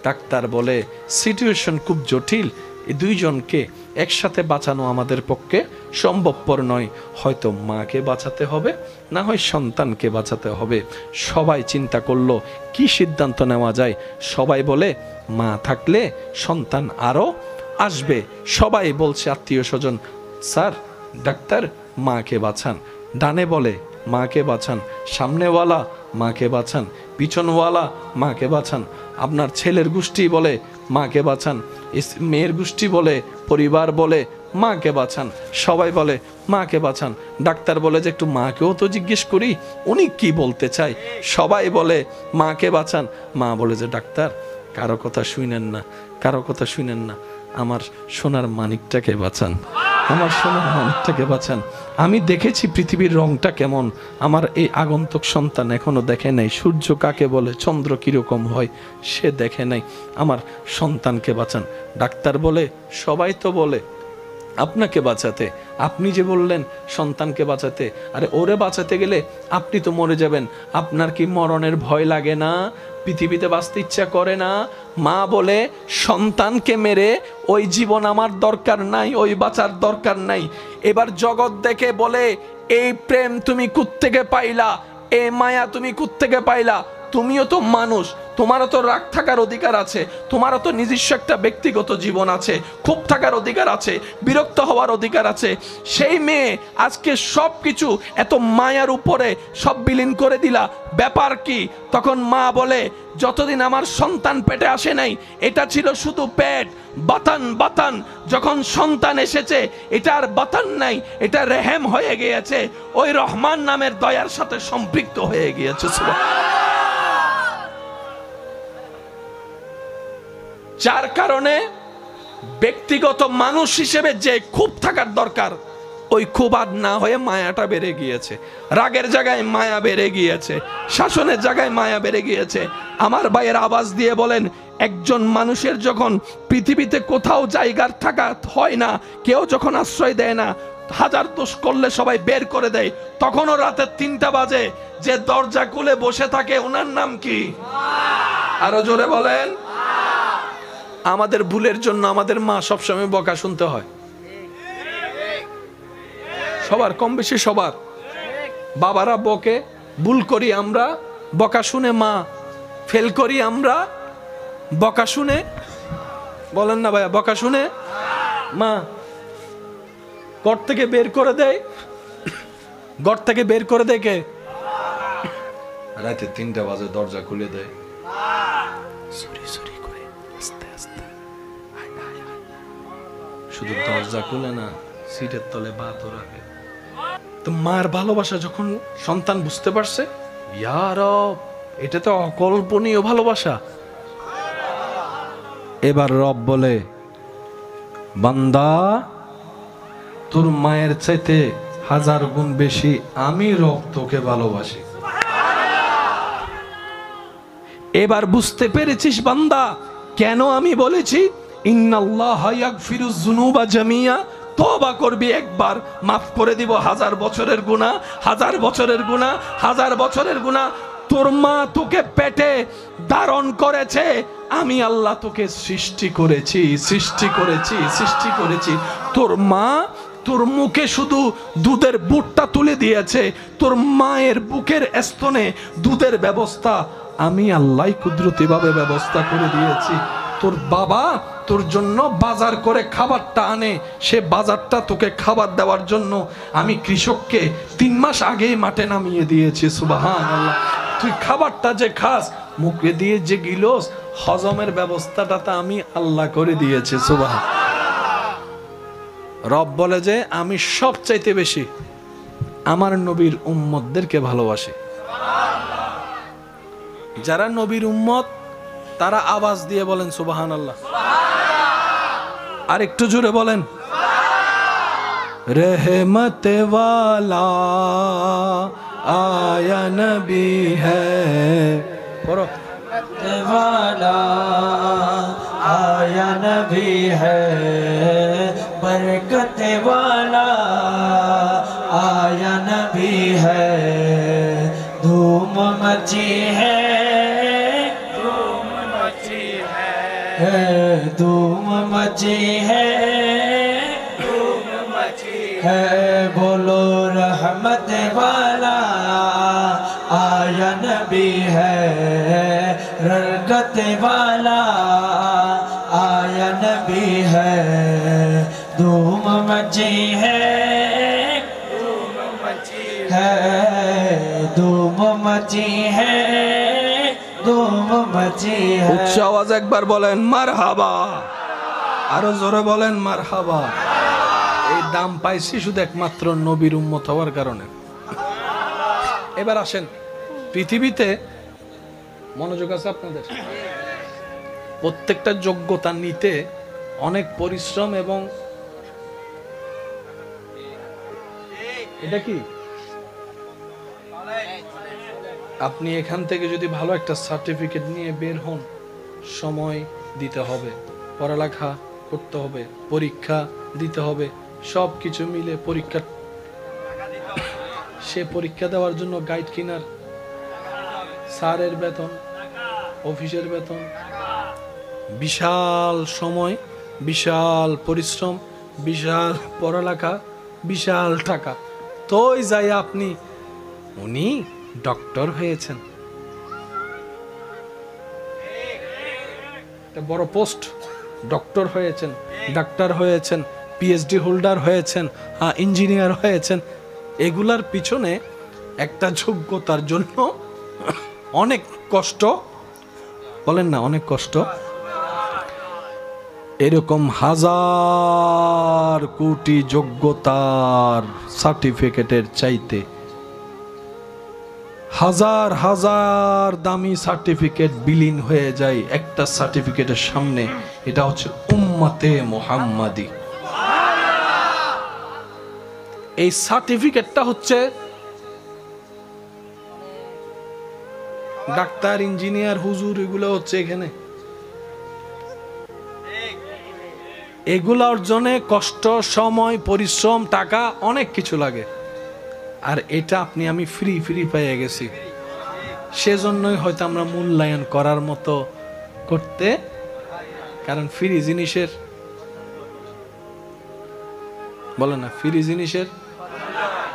ডাক্তার বলে সিচুয়েশন খুব জটিল, এই দুইজনকে একসাথে বাঁচানো আমাদের পক্ষে সম্ভবপর নয়। হয়তো মাকে বাঁচাতে হবে, না হয় সন্তানকে বাঁচাতে হবে। সবাই চিন্তা করলো কি সিদ্ধান্ত নেওয়া যায়। সবাই বলে মা থাকলে সন্তান আরও আসবে। সবাই বলছে আত্মীয় স্বজন, স্যার ডাক্তার মাকে বাঁচান। ডানে বলে মাকে বাঁচান, সামনেওয়ালা মাকে বাঁচান, পিছনওয়ালা মাকে বাঁচান। আপনার ছেলের গোষ্ঠী বলে মাকে বাঁচান, মেয়ের গোষ্ঠী বলে, পরিবার বলে মাকে বাঁচান। সবাই বলে মাকে বাঁচান। ডাক্তার বলে যে একটু মাকেও তো জিজ্ঞেস করি উনি কি বলতে চায়। সবাই বলে মাকে বাঁচান। মা বলে যে ডাক্তার কারো কথা শুনেন না, কারো কথা শুনেন না, আমার সোনার মানিকটাকে বাঁচান, আমার সোনার মানিকটাকে বাঁচান। আমি দেখেছি পৃথিবীর রংটা কেমন, আমার এই আগন্তুক সন্তান এখনো দেখে নাই। সূর্য কাকে বলে, চন্দ্র কিরকম হয় সে দেখে নাই, আমার সন্তানকে বাঁচান। ডাক্তার বলে সবাই তো বলে আপনাকে বাঁচাতে, আপনি যে বললেন সন্তানকে বাঁচাতে, আরে ওরে বাঁচাতে গেলে আপনি তো মরে যাবেন, আপনার কি মরণের ভয় লাগে না? পৃথিবীতে বাঁচতে ইচ্ছা করে না? মা বলে সন্তানকে মেরে ওই জীবন আমার দরকার নাই, ওই বাঁচার দরকার নাই। এবার জগৎ দেখে বলে এই প্রেম তুমি কোত্থেকে পাইলা, এই মায়া তুমি কোত্থেকে পাইলা? তুমিও তো মানুষ, তোমারও তো রাগ থাকার অধিকার আছে, তোমারও তো নিজস্ব একটা ব্যক্তিগত জীবন আছে, খুব থাকার অধিকার আছে, বিরক্ত হওয়ার অধিকার আছে। সেই মেয়ে আজকে সব কিছু এত মায়ার উপরে সব বিলীন করে দিলা, ব্যাপার কি? তখন মা বলে যতদিন আমার সন্তান পেটে আসে নাই এটা ছিল শুধু পেট, বাতান বাতান। যখন সন্তান এসেছে এটা আর বাতান নাই, এটা রেহেম হয়ে গিয়েছে, ওই রহমান নামের দয়ার সাথে সম্পৃক্ত হয়ে গিয়েছে। যার কারণে ব্যক্তিগত মানুষ হিসেবে যে খুব থাকার দরকার ওই খুব আর না হয়ে মায়াটা বেড়ে গিয়েছে, রাগের জায়গায় মায়া বেড়ে গিয়েছে, শাসনের জায়গায় মায়া বেড়ে গিয়েছে। আমার ভাইয়ের আওয়াজ দিয়ে বলেন, একজন মানুষের যখন পৃথিবীতে কোথাও জায়গার থাকা হয় না, কেউ যখন আশ্রয় দেয় না, হাজার দোষ করলে সবাই বের করে দেয়, তখনও রাতের 3টা বাজে যে দরজা খুলে বসে থাকে ওনার নাম কি? আরো জোরে বলেন। আমাদের ভুলের জন্য আমাদের মা সবসময় বকা শুনতে হয়, সবার, কম বেশি সবার। বাবারা বকে, ভুল করি আমরা, বকা শুনে মা, ফেল করি আমরা, বকা শুনে, বলেন না ভাইয়া, বকা শুনে মা ঘর থেকে বের করে দেয়। ঘর থেকে বের করে দেয় কে? রাতে 3টা বাজে দরজা খুলে দেয়, সরি সরি করে আস্তে আস্তে। শুধু দরজা খুলে না, সিটের তলে বাতও রাখে। তো মার ভালোবাসা যখন সন্তান বুঝতে পারছে, ইয়া রব, এটা তো অকল্পনীয় ভালোবাসা। এবার রব বলে, বান্দা তোর মায়ের চাইতে 1000 গুণ বেশি আমি রব তোকে ভালোবাসি। এবার বুঝতে পেরেছিস বান্দা কেন আমি বলেছি ইন্নাল্লাহা ইয়াগফিরুয যুনুবা জামিয়া? তওবা করবি একবার, মাফ করে দিব 1000 বছরের গুনাহ, 1000 বছরের গুনাহ, 1000 বছরের গুনাহ। তোর মা তোকে পেটে ধারণ করেছে, আমি আল্লাহ তোকে সৃষ্টি করেছি, সৃষ্টি করেছি, সৃষ্টি করেছি। তোর মা তোর মুখে শুধু দুধের বুটটা তুলে দিয়েছে, তোর মায়ের বুকের স্তনে দুধের ব্যবস্থা আমি আল্লাহ কুদরতি ভাবে ব্যবস্থা করে দিয়েছি। তোর বাবা তোর জন্য বাজার করে খাবারটা আনে, সে বাজারটা তোকে খাবার দেওয়ার জন্য আমি কৃষককে 3 মাস আগেই মাঠে নামিয়ে দিয়েছি। সুবহানাল্লাহ। তুই খাবারটা যে খাস মুখে দিয়ে যে গিলস, হজমের ব্যবস্থাটা তো আমি আল্লাহ করে দিয়েছে। সুবহান। রব বলে যে আমি সবচাইতে বেশি আমার নবীর উম্মতদেরকে ভালোবাসি। যারা নবীর উম্মত তারা আওয়াজ দিয়ে বলেন সুবহানাল্লাহ। আর একটু জোরে বলেন रहमत वाला आया नबी है। करो वाला आया नबी है, बरकत वाला आया नबी है, धूम मची है, धूम मची है, धूम मची है, धूम मची है। बोलो रहमत वाला आया नबी है, बरकत वाला आया नबी है, धूम मची है, धूम मची है, धूम मची है, धूम मची है। উচ্চ আওয়াজ একবার বলেন মারহাবা, আরো জোরে বলেন মারহাবা। এই দাম পাইছি শুধু একমাত্র নবীর উম্মত হওয়ার কারণে। এবার আসেন, পৃথিবীতে মনোযোগ আছে আপনাদের, প্রত্যেকটা যোগ্যতা নিতে অনেক পরিশ্রম এবং এটা কি আপনি এখান থেকে যদি ভালো একটা সার্টিফিকেট নিয়ে বের হন, সময় দিতে হবে, পড়ালেখা করতে হবে, পরীক্ষা দিতে হবে, সব কিছু মিলে পরীক্ষা, সে পরীক্ষা দেওয়ার জন্য গাইড কিনার, স্যারের বেতন, অফিসের বেতন, বিশাল সময়, বিশাল পরিশ্রম, বিশাল পড়ালেখা, বিশাল টাকা। তোই যাই আপনি উনি ডক্টর হয়েছেন, একটা বড় পোস্ট, ডক্টর হয়েছেন, ডাক্তার হয়েছেন, পিএইচডি হোল্ডার হয়েছেন, ইঞ্জিনিয়ার হয়েছেন। এগুলার পিছনে একটা যোগ্যতার জন্য অনেক কষ্ট, বলেন না অনেক কষ্ট। এরকম হাজার কোটি যোগ্যতার সার্টিফিকেটের চাইতে হাজার হাজার দামি সার্টিফিকেট বিলীন হয়ে যায় একটা সার্টিফিকেটের সামনে। এটা হচ্ছে উম্মতে মুহাম্মাদি। এই সার্টিফিকেটটা হচ্ছে ডাক্তার, ইঞ্জিনিয়ার, হুজুর, এগুলো হচ্ছে এখানে। এগুলা অর্জনে কষ্ট, সময়, পরিশ্রম, টাকা অনেক কিছু লাগে। আর এটা আপনি আমি ফ্রি ফ্রি পেয়ে গেছি, সেজন্যই হয়তো আমরা মূল্যায়ন করার মতো করতে, কারণ ফ্রি জিনিসের, বলে না ফ্রি জিনিসের।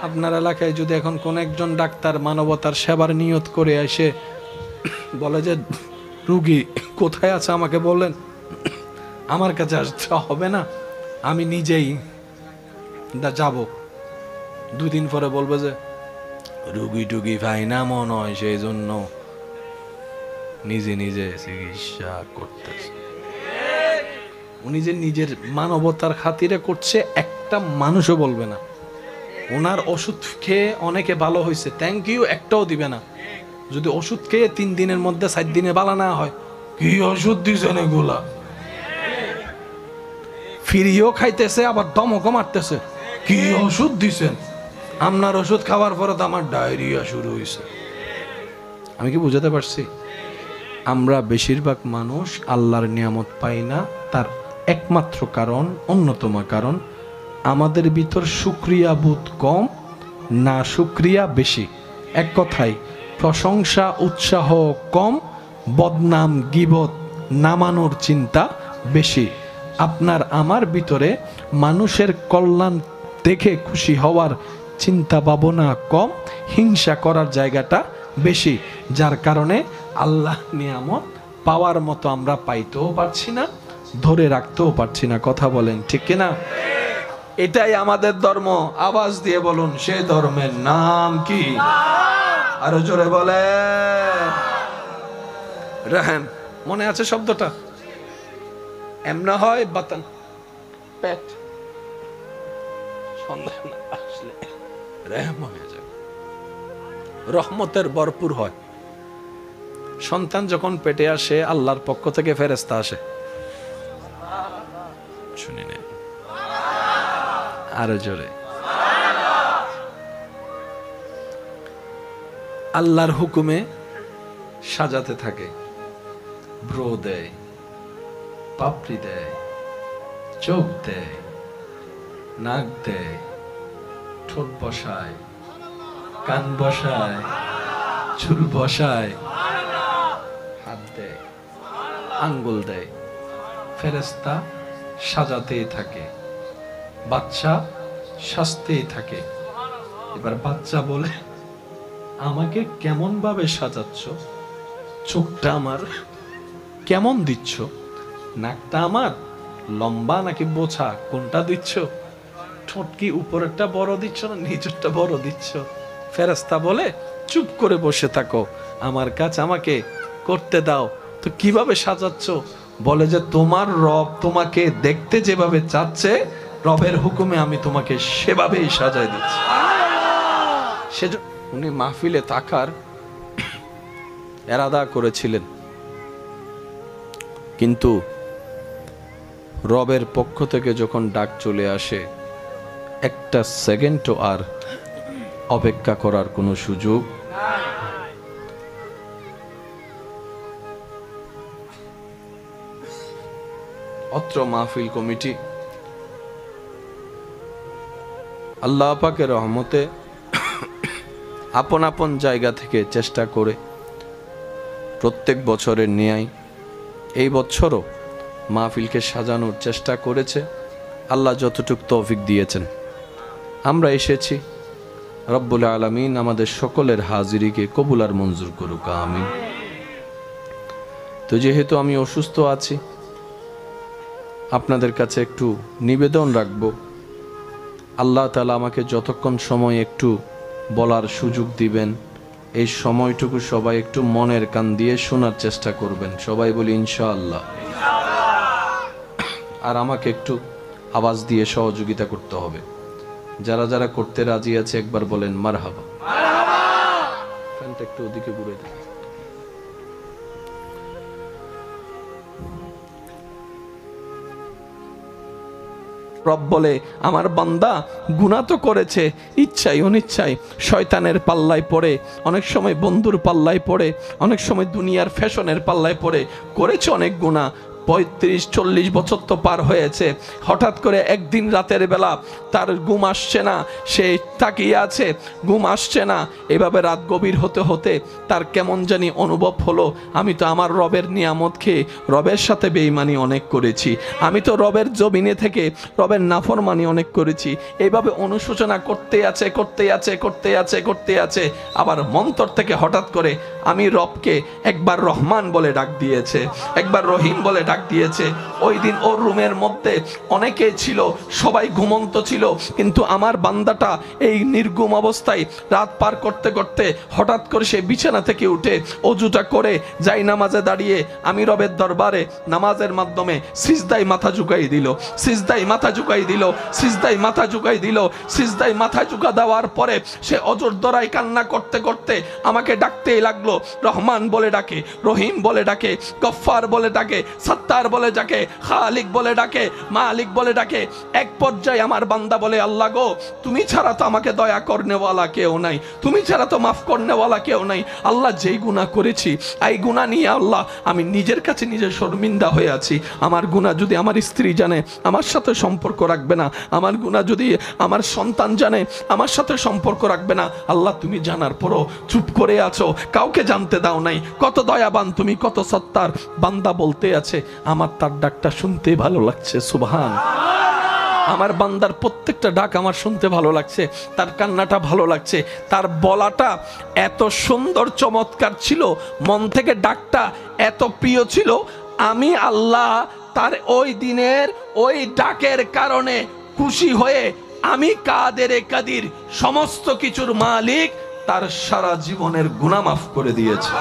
আপনার এলাকায় যদি এখন কোন একজন ডাক্তার মানবতার সেবার নিয়ত করে এসে বলে যে রুগী কোথায় আছে আমাকে বলেন, আমার কাছে আসতে হবে না, আমি নিজেই যাব, দুদিন পরে বলবে যে রুগী টুগি ভাই না মনে হয়, সেই জন্য নিজে নিজে চিকিৎসা করতেছে। উনি যে নিজের মানবতার খাতিরে করছে একটা মানুষও বলবে না। ওনার ওষুধ খেয়ে অনেকে ভালো হয়েছে, থ্যাংক ইউ একটাও দিবে না। যদি ওষুধ খেয়ে 3 দিনের মধ্যে 4 দিনে ভালো না হয়, কি ওষুধ দিছেন এগুলা, ফিরিও খাইতেছে আবার দমকও মারতেছে, কি ওষুধ দিছেন, আপনার ওষুধ খাওয়ার পরে তো আমার ডায়রিয়া শুরু হয়েছে। আমি কি বুঝাতে পারছি? আমরা বেশিরভাগ মানুষ আল্লাহর নিয়ামত পাই না, তার একমাত্র কারণ, অন্যতম কারণ, আমাদের ভিতর শুকরিয়া বোধ কম, না শুকরিয়া বেশি। এক কথায় প্রশংসা উৎসাহ কম, বদনাম গীবত নামানোর চিন্তা বেশি। আপনার আমার ভিতরে মানুষের কল্যাণ দেখে খুশি হওয়ার চিন্তা ভাবনা কম, হিংসা করার জায়গাটা বেশি, যার কারণে আল্লাহ নিয়ামত পাওয়ার মতো আমরা পাইতেও পারছি না, ধরে রাখতেও পারছি না। কথা বলেন ঠিক কিনা? এটাই আমাদের ধর্ম। আওয়াজ দিয়ে বলুন, সে ধর্মের নাম কি? আরো জোরে বলে। রহম, মনে আছে শব্দটা? এমনা হয় বাতান পেট সন্দেহ না আসলে রহম হয়ে যায়, রহমতের ভরপুর হয়। সন্তান যখন পেটে আসে আল্লাহর পক্ষ থেকে ফেরেশতা আসে, শুনি না আরো জোরে, আল্লাহর হুকুমে সাজাতে থাকে, ব্রো দেয়, পাপড়ি দেয়, চোখ দেয়, নাক দেয়, ঠোঁট বসায়, কান বসায়, চুল বসায়, হাত দেয়, আঙ্গুল দেয়, ফেরেশতা সাজাতেই থাকে, বাচ্চা সাজতেই থাকে। এবার বাচ্চা বলে, আমাকে কেমন ভাবে সাজাচ্ছ, চোখটা আমার কেমন দিচ্ছ, নাকটা আমার লম্বা নাকি বোঝা, কোনটা দিচ্ছ, ঠোঁট কি উপরেরটা বড় দিচ্ছ না নিচেরটা বড় দিচ্ছ? ফেরেশতা বলে চুপ করে বসে থাকো, আমার কাজ আমাকে করতে দাও। তো কিভাবে সাজাচ্ছ? বলে যে তোমার রব তোমাকে দেখতে যেভাবে চাচ্ছে, রবের হুকুমে আমি তোমাকে সেভাবেই সাজায় দিচ্ছি। সেজন্য উনি মাহফিলে থাকার এরাদা করেছিলেন, কিন্তু রবের পক্ষ থেকে যখন ডাক চলে আসে, একটা সেকেন্ডও আর অপেক্ষা করার কোনো সুযোগ। অত্র মাহফিল কমিটি আল্লাহ পাকের রহমতে আপন আপন জায়গা থেকে চেষ্টা করে প্রত্যেক বছরের ন্যায় এই বছরও মাহফিলকে সাজানোর চেষ্টা করেছে। আল্লাহ যতটুকু তৌফিক দিয়েছেন আমরা এসেছি। রব্বুল আলামিন আমাদের সকলের হাজিরিকে কবুল আর মঞ্জুর করুক, আমিন। তো যেহেতু আমি অসুস্থ আছি, আপনাদের কাছে একটু নিবেদন রাখব, আল্লাহ তাআলা আমাকে যতক্ষণ সময় একটু বলার সুযোগ দিবেন, এই সময়টুকু সবাই একটু মনের কান দিয়ে শোনার চেষ্টা করবেন। সবাই বলি ইনশাআল্লাহ। আর আমাকে একটু আওয়াজ দিয়ে সহযোগিতা করতে হবে। যারা যারা করতে রাজি আছে একবার বলেন মারহাবা। ফ্যানটা একটু ওদিকে ঘুরে দেন। রব বলে, আমার বান্দা গুনাহ তো করেছে ইচ্ছাই অনিচ্ছায়, শয়তানের পাল্লায় পড়ে, অনেক সময় বন্ধুর পাল্লায় পড়ে, অনেক সময় দুনিয়ার ফ্যাশনের পাল্লায় পড়ে, করেছে অনেক গুনাহ। 35-40 বছর তো পার হয়েছে। হঠাৎ করে একদিন রাতের বেলা তার ঘুম আসছে না, সে তাকিয়ে আছে, ঘুম আসছে না। এভাবে রাত গভীর হতে হতে তার কেমন জানি অনুভব হলো, আমি তো আমার রবের নিয়ামত খেয়ে রবের সাথে বেঈমানি অনেক করেছি, আমি তো রবের জমিনে থেকে রবের নাফরমানি অনেক করেছি। এইভাবে অনুশোচনা করতে আছে। আবার মন্তর থেকে হঠাৎ করে আমি রবকে একবার রহমান বলে ডাক দিয়েছে, একবার রহিম বলে ডাক দিয়েছে। ওই দিন ওর রুমের মধ্যে অনেকে ছিল, সবাই ঘুমন্ত ছিল, কিন্তু আমার বান্দাটা এই নির্গুম অবস্থায় রাত পার করতে করতে হঠাৎ করে সে বিছানা থেকে উঠে অজুটা করে যাই নামাজে দাঁড়িয়ে আমি রবের দরবারে নামাজের মাধ্যমে সিজদায় মাথা ঝুঁকাই দিল, সিজদায় মাথা ঝুঁকা দেওয়ার পরে সে অজর দরাই কান্না করতে করতে আমাকে ডাকতেই লাগলো। রহমান বলে ডাকে, রহিম বলে ডাকে, গফফার বলে ডাকে, সত্তার বলে ডাকে, খালিক বলে ডাকে, মালিক বলে ডাকে। এক পর্যায়ে আমার বান্দা বলে, আল্লাহ গো, তুমি ছাড়া তো আমাকে দয়া করনেওয়ালা কেউ নাই, তুমি ছাড়া তো মাফ করনেওয়ালা কেউ নাই। আল্লাহ, যেই গুনাহ করেছি এই গুনাহ নিয়ে আল্লাহ আমি নিজের কাছে নিজে শর্মিন্দা হয়ে আছি। আমার গুনাহ যদি আমার স্ত্রী জানে আমার সাথে সম্পর্ক রাখবে না, আমার গুনাহ যদি আমার সন্তান জানে আমার সাথে সম্পর্ক রাখবে না। আল্লাহ, তুমি জানার পরও চুপ করে আছো, কাউকে জানতে দাও নাই। কত দয়াবান তুমি, কত সত্তার। বান্দা বলতে আছে, আমার তার ডাকটা শুনতে ভালো লাগছে। সুবহান। আমার বান্দার প্রত্যেকটা ডাক আমার শুনতে ভালো লাগছে, তার কান্নাটা ভালো লাগছে, তার বলাটা এত সুন্দর চমৎকার ছিল, মন থেকে ডাকটা এত প্রিয় ছিল। আমি আল্লাহ তার ওই দিনের ওই ডাকের কারণে খুশি হয়ে আমি কাদেরে কাদির, সমস্ত কিছুর মালিক, তার সারা জীবনের গুনাহ মাফ করে দিয়েছে।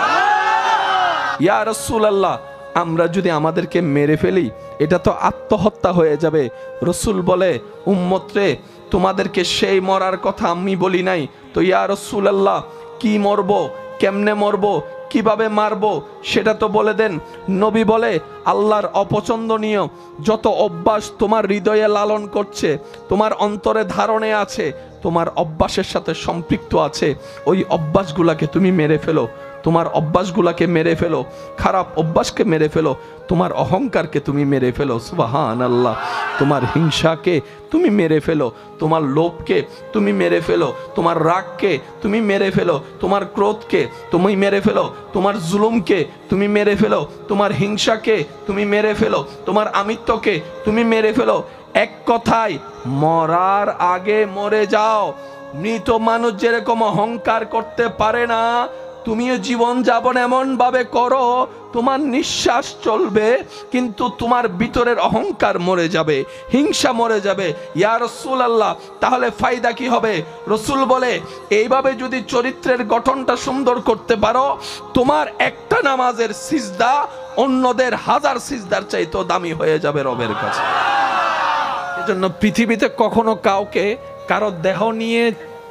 ইয়া রাসূলুল্লাহ, আমরা যদি আমাদেরকে মেরে ফেলি এটা তো আত্মহত্যা হয়ে যাবে। রসুল বলে, উম্মত রে, তোমাদেরকে সেই মরার কথা আমি বলি নাই তো ইয়া রাসূলুল্লাহ, কি মরবো, কেমনে মরবো, কিভাবে মারবো সেটা তো বলে দেন। নবী বলে, আল্লাহর অপছন্দনীয় যত অভ্যাস তোমার হৃদয়ে লালন করছে, তোমার অন্তরে ধারণে আছে, তোমার অভ্যাসের সাথে সম্পৃক্ত আছে, ওই অভ্যাসগুলাকে তুমি মেরে ফেলো, তোমার অভ্যাসগুলাকে মেরে ফেলো, খারাপ অভ্যাসকে মেরে ফেলো, তোমার অহংকারকে তুমি মেরে ফেলো, সুবহানাল্লাহ, তোমার হিংসাকে তুমি মেরে ফেলো, তোমার লোভকে তুমি মেরে ফেলো, তোমার রাগকে তুমি মেরে ফেলো, তোমার ক্রোধকে তুমি মেরে ফেলো, তোমার জুলুমকে তুমি মেরে ফেলো, তোমার হিংসাকে তুমি মেরে ফেলো, তোমার আমিত্বকে তুমি মেরে ফেলো। এক কথায় মরার আগে মরে যাও। মৃত মানুষ যেরকম অহংকার করতে পারে না, তুমিও জীবন যাপন এমন ভাবে করো তোমার নিঃশ্বাস চলবে কিন্তু তোমার ভিতরের অহংকার মরে যাবে, হিংসা মরে যাবে। ইয়া রাসূলুল্লাহ, তাহলে ফায়দা কি হবে? রসুল বলে, এইভাবে যদি চরিত্রের গঠনটা সুন্দর করতে পারো, তোমার একটা নামাজের সিজদা অন্যদের 1000 সিজদার চাইতেও দামি হয়ে যাবে রবের কাছে। এজন্য পৃথিবীতে কখনো কাউকে কারো দেহ নিয়ে,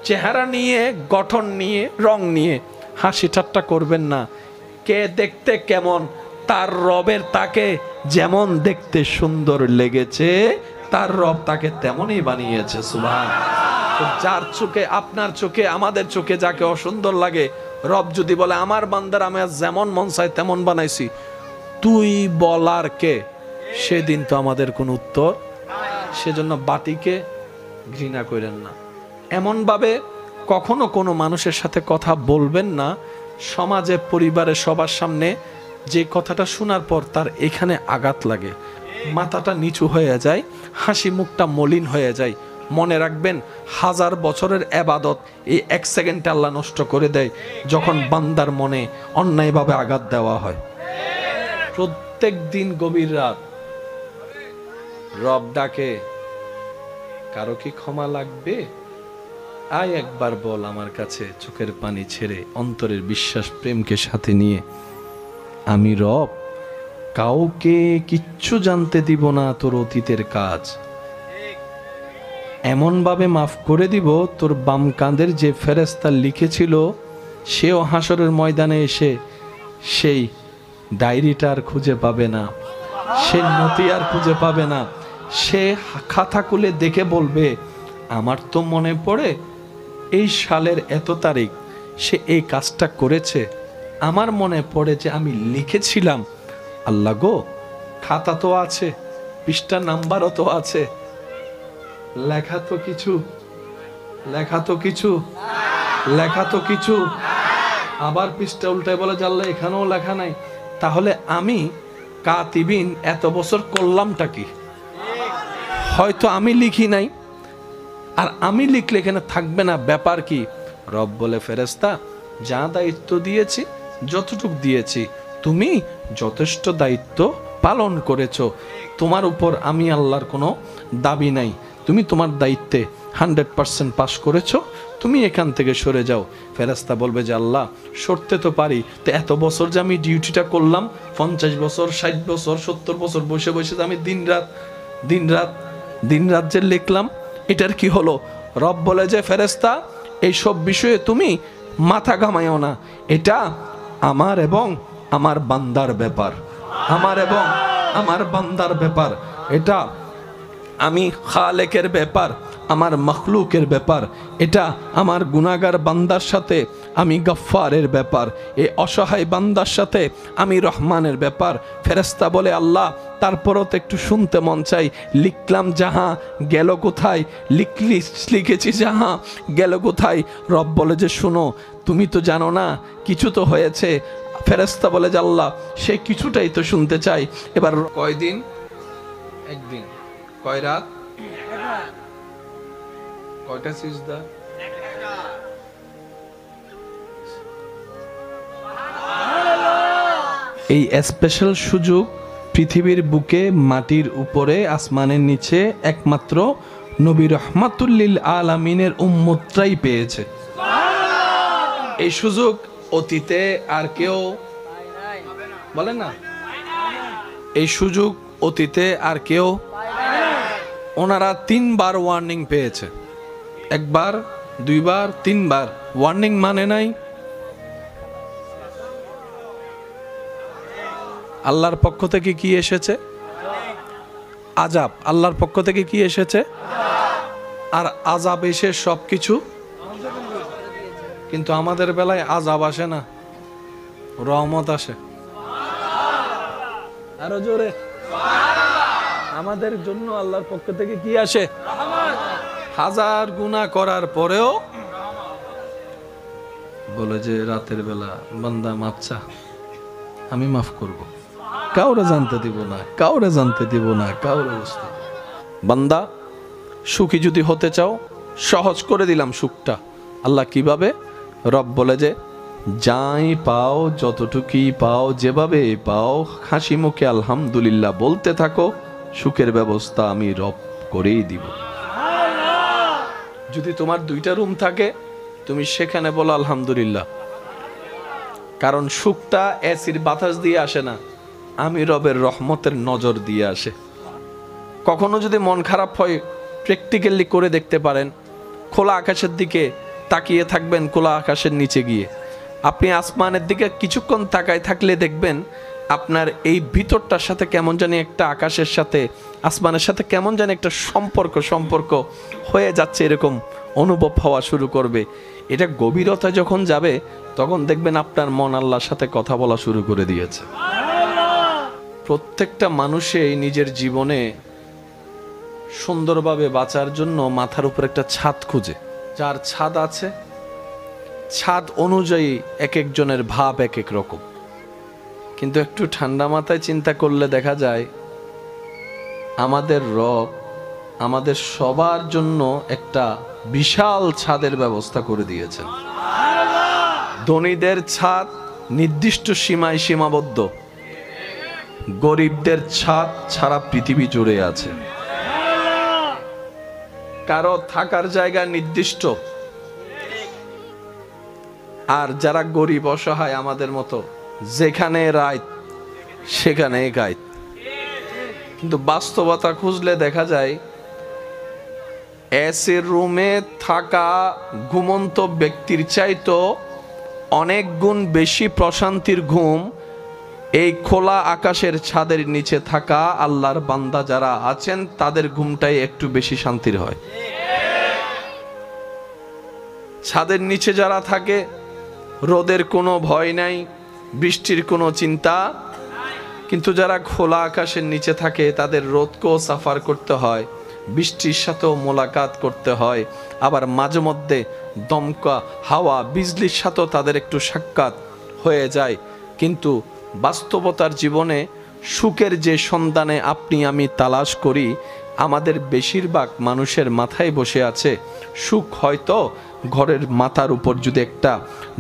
চেহারা নিয়ে, গঠন নিয়ে, রং নিয়ে হাসি ঠাট্টা করবেন না। কে দেখতে কেমন, তার রবের তাকে যেমন দেখতে সুন্দর লেগেছে তার রব তাকে তেমনই বানিয়েছে। সুবহান। যার চোখে, আপনার চোখে, আমাদের চোখে যাকে অসুন্দর লাগে, রব যদি বলে আমার বান্দার আমি যেমন মন চাই তেমন বানাইছি, তুই বলার কে? সেদিন তো আমাদের কোনো উত্তর। সেজন্য বাতিকে ঘৃণা করেন না, এমন ভাবে কখনো কোনো মানুষের সাথে কথা বলবেন না সমাজে, পরিবারে, সবার সামনে যে কথাটা শোনার পর তার এখানে আঘাত লাগে, মাথাটা নিচু হয়ে যায়, হাসি মুখটা মলিন হয়ে যায়। মনে রাখবেন, 1000 বছরের ইবাদত এই 1 সেকেন্ডে আল্লাহ নষ্ট করে দেয় যখন বান্দার মনে অন্যায়ভাবে আঘাত দেওয়া হয়। প্রত্যেক দিন গভীর রাত রব ডাকে, কারো কি ক্ষমা লাগবে? আয় একবার বল আমার কাছে, চোখের পানি ছেড়ে, অন্তরের বিশ্বাস প্রেমকে সাথে নিয়ে, আমি রব কাউকে কিচ্ছু জানতে দিব না তোর অতীতের কাজ, এমন ভাবে মাফ করে দিব তোর বাম কাঁধের যে ফেরেশতা লিখেছিল সেও হাসরের ময়দানে এসে সেই ডায়েরিটা আর খুঁজে পাবে না, সে নথি আর খুঁজে পাবে না। সে খাতা খুলে দেখে বলবে, আমার তো মনে পড়ে এই সালের এত তারিখ সে এই কাজটা করেছে, আমার মনে পড়ে যে আমি লিখেছিলাম। আল্লাহ গো, খাতা তো আছে, পৃষ্ঠা নাম্বারও তো আছে, লেখা তো কিছু, লেখা তো কিছু, লেখা তো কিছু। আবার পৃষ্ঠা উল্টায় বলে, জানলে এখানেও লেখা নাই। তাহলে আমি কাতিবিন এত বছর করলামটা কি? হয়তো আমি লিখি নাই, আর আমি লিখলে এখানে থাকবে না, ব্যাপার কি? রব বলে, ফেরেশতা যা দায়িত্ব দিয়েছি, যতটুক দিয়েছি, তুমি যথেষ্ট দায়িত্ব পালন করেছো, তোমার উপর আমি আল্লাহর কোনো দাবি নাই, তুমি তোমার দায়িত্বে 100% পাস করেছো, তুমি এখান থেকে সরে যাও। ফেরেশতা বলবে যে আল্লাহ, সরতে তো পারি, তো এত বছর যে আমি ডিউটিটা করলাম, 50 বছর, 60 বছর, 70 বছর বসে বসে আমি দিন রাত যে লিখলাম, এটার কি হলো? রব বলে যে ফেরেশতা, এইসব বিষয়ে তুমি মাথা ঘামাইও না, এটা আমার এবং আমার বান্দার ব্যাপার, আমার এবং আমার বান্দার ব্যাপার, এটা আমি খালেকের ব্যাপার, আমার মখলুকের ব্যাপার, এটা আমার গুনাহগার বান্দার সাথে আমি গফফারের ব্যাপার, এই অসহায় বান্দার সাথে আমি রহমানের ব্যাপার। ফেরেশতা বলে, আল্লাহ তারপরও তো একটু শুনতে মন চাই, লিখলাম যাহা গেল কোথায়, লিখেছি যাহা গেল কোথায়? রব বলে যে শোনো, তুমি তো জানো না, কিছু তো হয়েছে। ফেরেশতা বলে যে আল্লাহ, সে কিছুটাই তো শুনতে চাই। এবার কয়দিন? একদিন। কয় রাত? কয়টা সিজদা? এই স্পেশাল সুযোগ পৃথিবীর বুকে, মাটির উপরে, আসমানের নিচে একমাত্র নবী রাহমাতুল লিল আলামিনের উম্মতরাই পেয়েছে। এই সুযোগ অতীতে আর কেউ বলেন না, এই সুযোগ অতীতে আর কেউ, ওনারা 3 বার ওয়ার্নিং পেয়েছে, 1 বার 2 বার 3 বার ওয়ার্নিং মানে নাই। আল্লাহর পক্ষ থেকে কি এসেছে? আযাব। আল্লাহর পক্ষ থেকে কি এসেছে? আর আযাব এসে সবকিছু, কিন্তু আমাদের বেলায় আযাব আসে না, রহমত আসে। আরো জোরে, আমাদের জন্য আল্লাহর পক্ষ থেকে কি আসে? হাজার গুনাহ করার পরেও বলে যে রাতের বেলা বান্দা মাফ চা, আমি মাফ করব, কাউরে জানতে দিব না, কাউরে জানতে দিব না, কাউরে বুঝতে। বান্দা সুখী যদি হতে চাও, সহজ করে দিলাম সুখটা। আল্লাহ কিভাবে? রব বলে যে যাই পাও, যতটুকুই পাও, যেভাবে পাও, হাসি মুখে আলহামদুলিল্লাহ বলতে থাকো, সুখের ব্যবস্থা আমি রব করেই দিব। যদি তোমার 2টা রুম থাকে, তুমি সেখানে বলো আলহামদুলিল্লাহ, কারণ সুখটা এসির বাতাস দিয়ে আসে না, আমি রবের রহমতের নজর দিয়ে আসে। কখনো যদি মন খারাপ হয়, প্র্যাকটিক্যালি করে দেখতে পারেন, খোলা আকাশের দিকে তাকিয়ে থাকবেন, খোলা আকাশের নিচে গিয়ে আপনি আসমানের দিকে কিছুক্ষণ তাকায় থাকলে দেখবেন আপনার এই ভিতরটার সাথে কেমন জানি একটা, আকাশের সাথে আসমানের সাথে কেমন জানি একটা সম্পর্ক হয়ে যাচ্ছে, এরকম অনুভব হওয়া শুরু করবে। এটা গভীরতা যখন যাবে, তখন দেখবেন আপনার মন আল্লাহর সাথে কথা বলা শুরু করে দিয়েছে। প্রত্যেকটা মানুষই নিজের জীবনে সুন্দরভাবে বাঁচার জন্য মাথার উপর একটা ছাদ খুঁজে। যার ছাদ আছে, ছাদ অনুযায়ী এক একজনের ভাব এক এক রকম, কিন্তু একটু ঠান্ডা মাথায় চিন্তা করলে দেখা যায় আমাদের রব আমাদের সবার জন্য একটা বিশাল ছাদের ব্যবস্থা করে দিয়েছেন। ধনীদের ছাদ নির্দিষ্ট সীমায় সীমাবদ্ধ, গরিবদের ছাদ সারা পৃথিবী জুড়ে আছে। কারো থাকার জায়গা নির্দিষ্ট, আর যারা গরিব অসহায় আমাদের মতো, যেখানে রাত সেখানে গাইত। কিন্তু বাস্তবতা খুঁজলে দেখা যায় এসির রুমে থাকা ঘুমন্ত ব্যক্তির চাইতো অনেক গুণ বেশি প্রশান্তির ঘুম এই খোলা আকাশের ছাদের নিচে থাকা আল্লাহর বান্দা যারা আছেন, তাদের ঘুমটাই একটু বেশি শান্তির হয়। ছাদের নিচে যারা থাকে, রোদের কোনো ভয় নাই, বৃষ্টির কোনো চিন্তা, কিন্তু যারা খোলা আকাশের নিচে থাকে তাদের রোদকেও সাফার করতে হয়, বৃষ্টির সাথেও মোলাকাত করতে হয়, আবার মাঝে মধ্যে দমকা হাওয়া বিজলির সাথেও তাদের একটু সাক্ষাৎ হয়ে যায়। কিন্তু বাস্তবতার জীবনে সুখের যে সন্ধানে আপনি আমি তালাশ করি, আমাদের বেশিরভাগ মানুষের মাথায় বসে আছে সুখ। হয়তো ঘরের মাথার উপর যদি একটা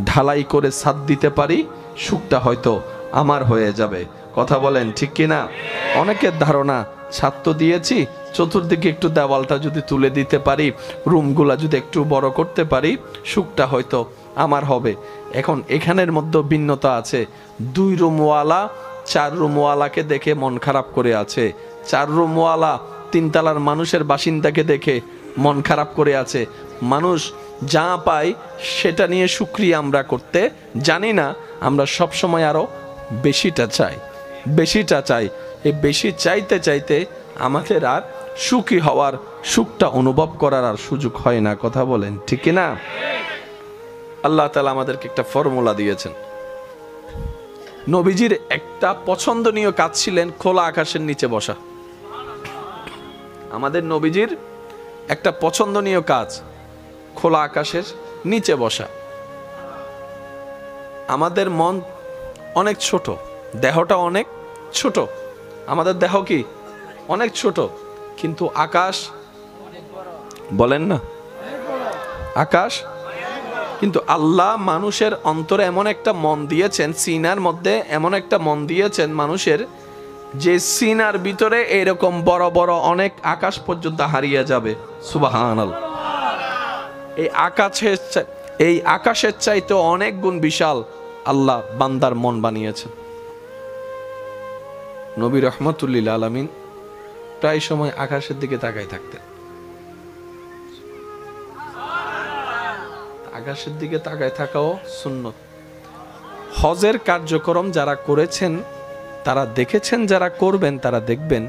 ঢালাই করে ছাদ দিতে পারি, সুখটা হয়তো আমার হয়ে যাবে। কথা বলেন ঠিক কিনা? অনেকের ধারণা ছাদ তো দিয়েছি, চতুর্দিকে একটু দেওয়ালটা যদি তুলে দিতে পারি, রুমগুলা যদি একটু বড় করতে পারি, সুখটা হয়তো আমার হবে। এখন এখানের মধ্যে ভিন্নতা আছে। 2 রুমওয়ালা 4 রুমওয়ালাকে দেখে মন খারাপ করে আছে, 4 রুমওয়ালা 3 তলার মানুষের বাসিন্দাকে দেখে মন খারাপ করে আছে। মানুষ যা পায় সেটা নিয়ে শুকরিয়া আমরা করতে জানি না, আমরা সব সময় আরো বেশিটা চাই। এই বেশি চাইতে চাইতে আমাদের আর সুখী হওয়ার, সুখটা অনুভব করার আর সুযোগ হয় না। কথা বলেন ঠিক না? আল্লাহ তাআলা আমাদেরকে একটা ফর্মুলা দিয়েছেন। নবীজির একটা পছন্দনীয় কাজ ছিলেন খোলা আকাশের নিচে বসা। আমাদের নবীজির একটা পছন্দনীয় কাজ খোলা আকাশের নিচে বসা। আমাদের মন অনেক ছোট, দেহটা অনেক ছোট, আমাদের দেহ কি অনেক ছোট, কিন্তু আকাশ, বলেন না আকাশ, কিন্তু আল্লাহ মানুষের অন্তরে এমন একটা মন দিয়েছেন, সিনার মধ্যে এমন একটা মন দিয়েছেন মানুষের, যে সিনার ভিতরে এরকম বড় বড় অনেক আকাশ পর্যন্ত হারিয়ে যাবে। সুবহানাল্লাহ। এই আকাশের চাইতে অনেক গুণ বিশাল আল্লাহ বান্দার মন বানিয়েছেন। নবী রহমতুল্লিল আলামিন প্রায় সময় আকাশের দিকে তাকায় থাকতেন। আকাশের দিকে তাকায় থাকাও সুন্নত। হজের কার্যক্রম যারা করেছেন তারা দেখেছেন, যারা করবেন তারা দেখবেন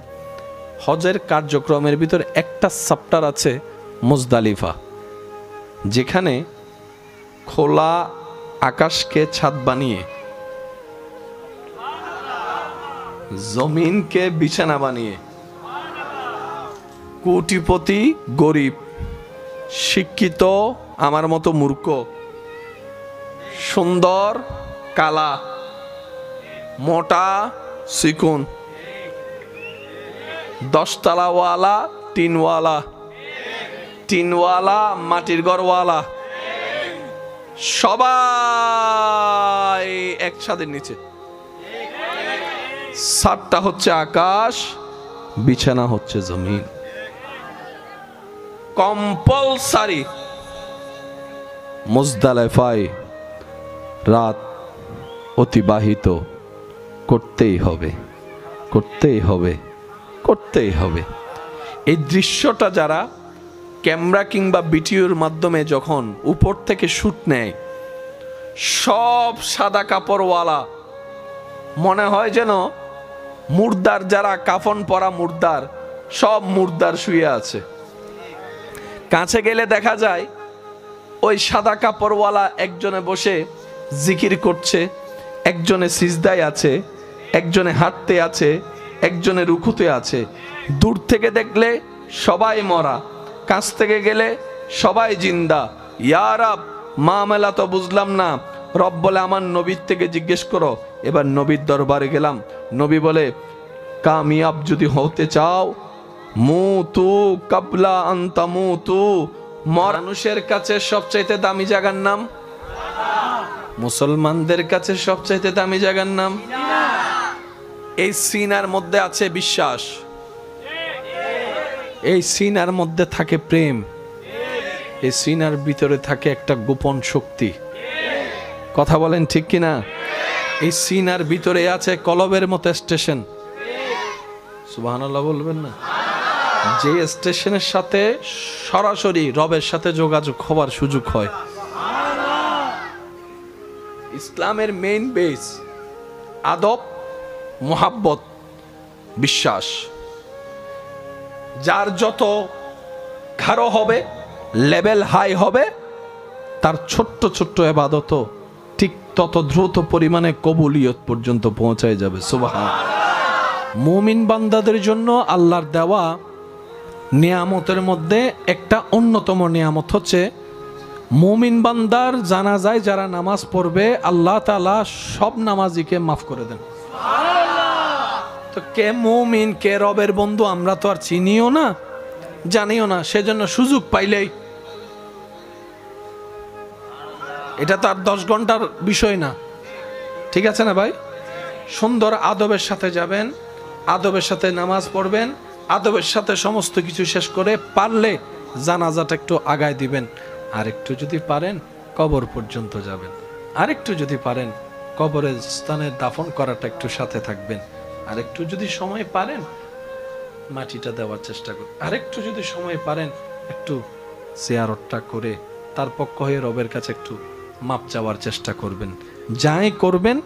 হজের কার্যক্রমের ভিতর একটা চ্যাপ্টার আছে মুজদালিফা, যেখানে খোলা আকাশকে ছাদ বানিয়ে, জমিনকে বিছানা বানিয়ে, কোটিপতি গরিব, শিক্ষিত আমার মতো মূর্খ, সুন্দর কালা, মোটা চিকুন, 10 তলাওয়ালা টিনওয়ালা, টিনওয়ালা মাটির ঘরওয়ালা, সবাই এক ছাদের নিচে। ছাদটা হচ্ছে আকাশ, বিছানা হচ্ছে জমিন। কম্পালসারি মুজদালিফায় রাত অতিবাহিত করতেই হবে, করতেই হবে, করতেই হবে। এই দৃশ্যটা যারা ক্যামেরা কিংবা ভিডিওর মাধ্যমে যখন উপর থেকে শুট নেয়, সব সাদা কাপড়ওয়ালা, মনে হয় যেন মুর্দার, যারা কাফন পরা মুর্দার, সব মুর্দার শুয়ে আছে। কাছে গেলে দেখা যায় ওই সাদা কাপড়ওয়ালা একজনে বসে জিকির করছে, একজনে সিজদায় আছে, একজনে হাঁটতে আছে, একজনে রুকুতে আছে। দূর থেকে দেখলে সবাই মরা, কাছ থেকে গেলে সবাই জিন্দা। ইয়া রব, মামলা তো বুঝলাম না। রব বলে আমার নবীর থেকে জিজ্ঞেস করো। এবার নবীর দরবারে গেলাম, নবী বলে কামিয়াব যদি হতে চাও, মুতু কাবলা আনতা মুতু। মানুষের কাছে সবচাইতে দামি জায়গার নাম, মুসলমানদের কাছে সবচাইতে দামি জায়গার নাম। এই সিনার মধ্যে আছে বিশ্বাস, এই সিনার মধ্যে থাকে প্রেম, এই সিনার ভিতরে থাকে একটা গোপন শক্তি। কথা বলেন ঠিক কিনা? এই সিনার ভিতরে আছে কলবের মতো স্টেশন। সুবহানাল্লাহ বলবেন না? যে স্টেশনের সাথে সরাসরি রবের সাথে যোগাযোগ হওয়ার সুযোগ হয়। ইসলামের মেইন বেস আদব, মোহাব্বত, বিশ্বাস। যার যত গাঢ় হবে, লেভেল হাই হবে, তার ছোট্ট ছোট্ট ইবাদত ঠিক তত দ্রুত পরিমাণে কবুলিয়ত পর্যন্ত পৌঁছায় যাবে। সুবহানাল্লাহ। মুমিন বান্দাদের জন্য আল্লাহর দেওয়া নিয়ামতের মধ্যে একটা অন্যতম নিয়ামত হচ্ছে মুমিন বান্দার জানাজায় যারা নামাজ পড়বে, আল্লাহ তাআলা সব নামাজিকে মাফ করে দেন। তো কে মুমিন, কে রবের বন্ধু আমরা তো আর চিনিও না, জানিও না। সেজন্য সুযোগ পাইলেই, এটা তো আর 10 ঘন্টার বিষয় না, ঠিক আছে না ভাই? সুন্দর আদবের সাথে যাবেন, আদবের সাথে নামাজ পড়বেন, আদবের সাথে সমস্ত কিছু শেষ করে পারলে জানাজাটা একটু আগায় দিবেন। আর একটু যদি পারেন কবর পর্যন্ত যাবেন, আর একটু যদি পারেন কবরের স্থানে দাফন করাটা একটু সাথে থাকবেন। আর একটু যদি সময় পারেন মাটিটা দেওয়ার চেষ্টা করুন। আর একটু যদি সময় পারেন একটু জিয়ারতটা করে তার পক্ষ হয়ে রবের কাছে একটু মাপ চাওয়ার চেষ্টা করবেন। যাই করবেন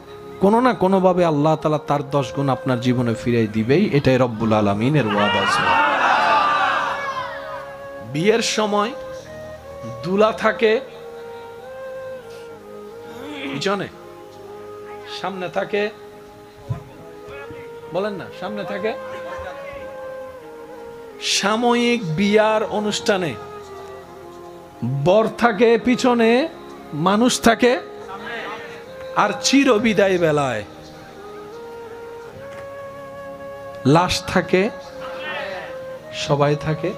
কোনো না কোনোভাবে আল্লাহ তাআলা তার 10 গুণ আপনার জীবনে ফিরিয়ে দিবেই। এটাই রব্বুল আলামিনের ওয়াদা। বিয়ের সময় দুলা থাকে পিছনে, সামনে থাকে, বলেন না, সামনে থাকে। সাময়িক বিয়ার অনুষ্ঠানে বর থাকে পিছনে, মানুষ থাকে, আর চিরবিদায় বেলায় লাশ থাকে, সবাই থাকে।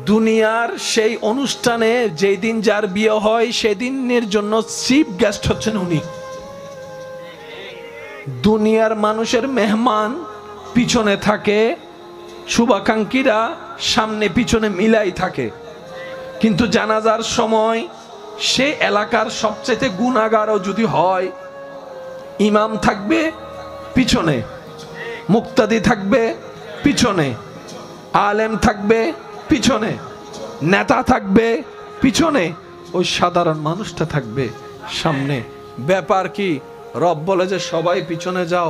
দুনিয়ার সেই অনুষ্ঠানে যেই দিন যার বিয়ে হয় সেদিনের জন্য চিফ গেস্ট হচ্ছেন উনি। দুনিয়ার মানুষের মেহমান পিছনে থাকে, শুভাকাঙ্ক্ষীরা সামনে পিছনে মিলাই থাকে। কিন্তু জানাজার সময় সে এলাকার সবচেয়ে গুনাহগারও যদি হয়, ইমাম থাকবে, পিছনে, মুক্তাদি থাকবে পিছনে, আলেম থাকবে পিছনে, নেতা থাকবে পিছনে, ওই সাধারণ মানুষটা থাকবে সামনে। ব্যাপার কি? রব বলে যে সবাই পিছনে যাও,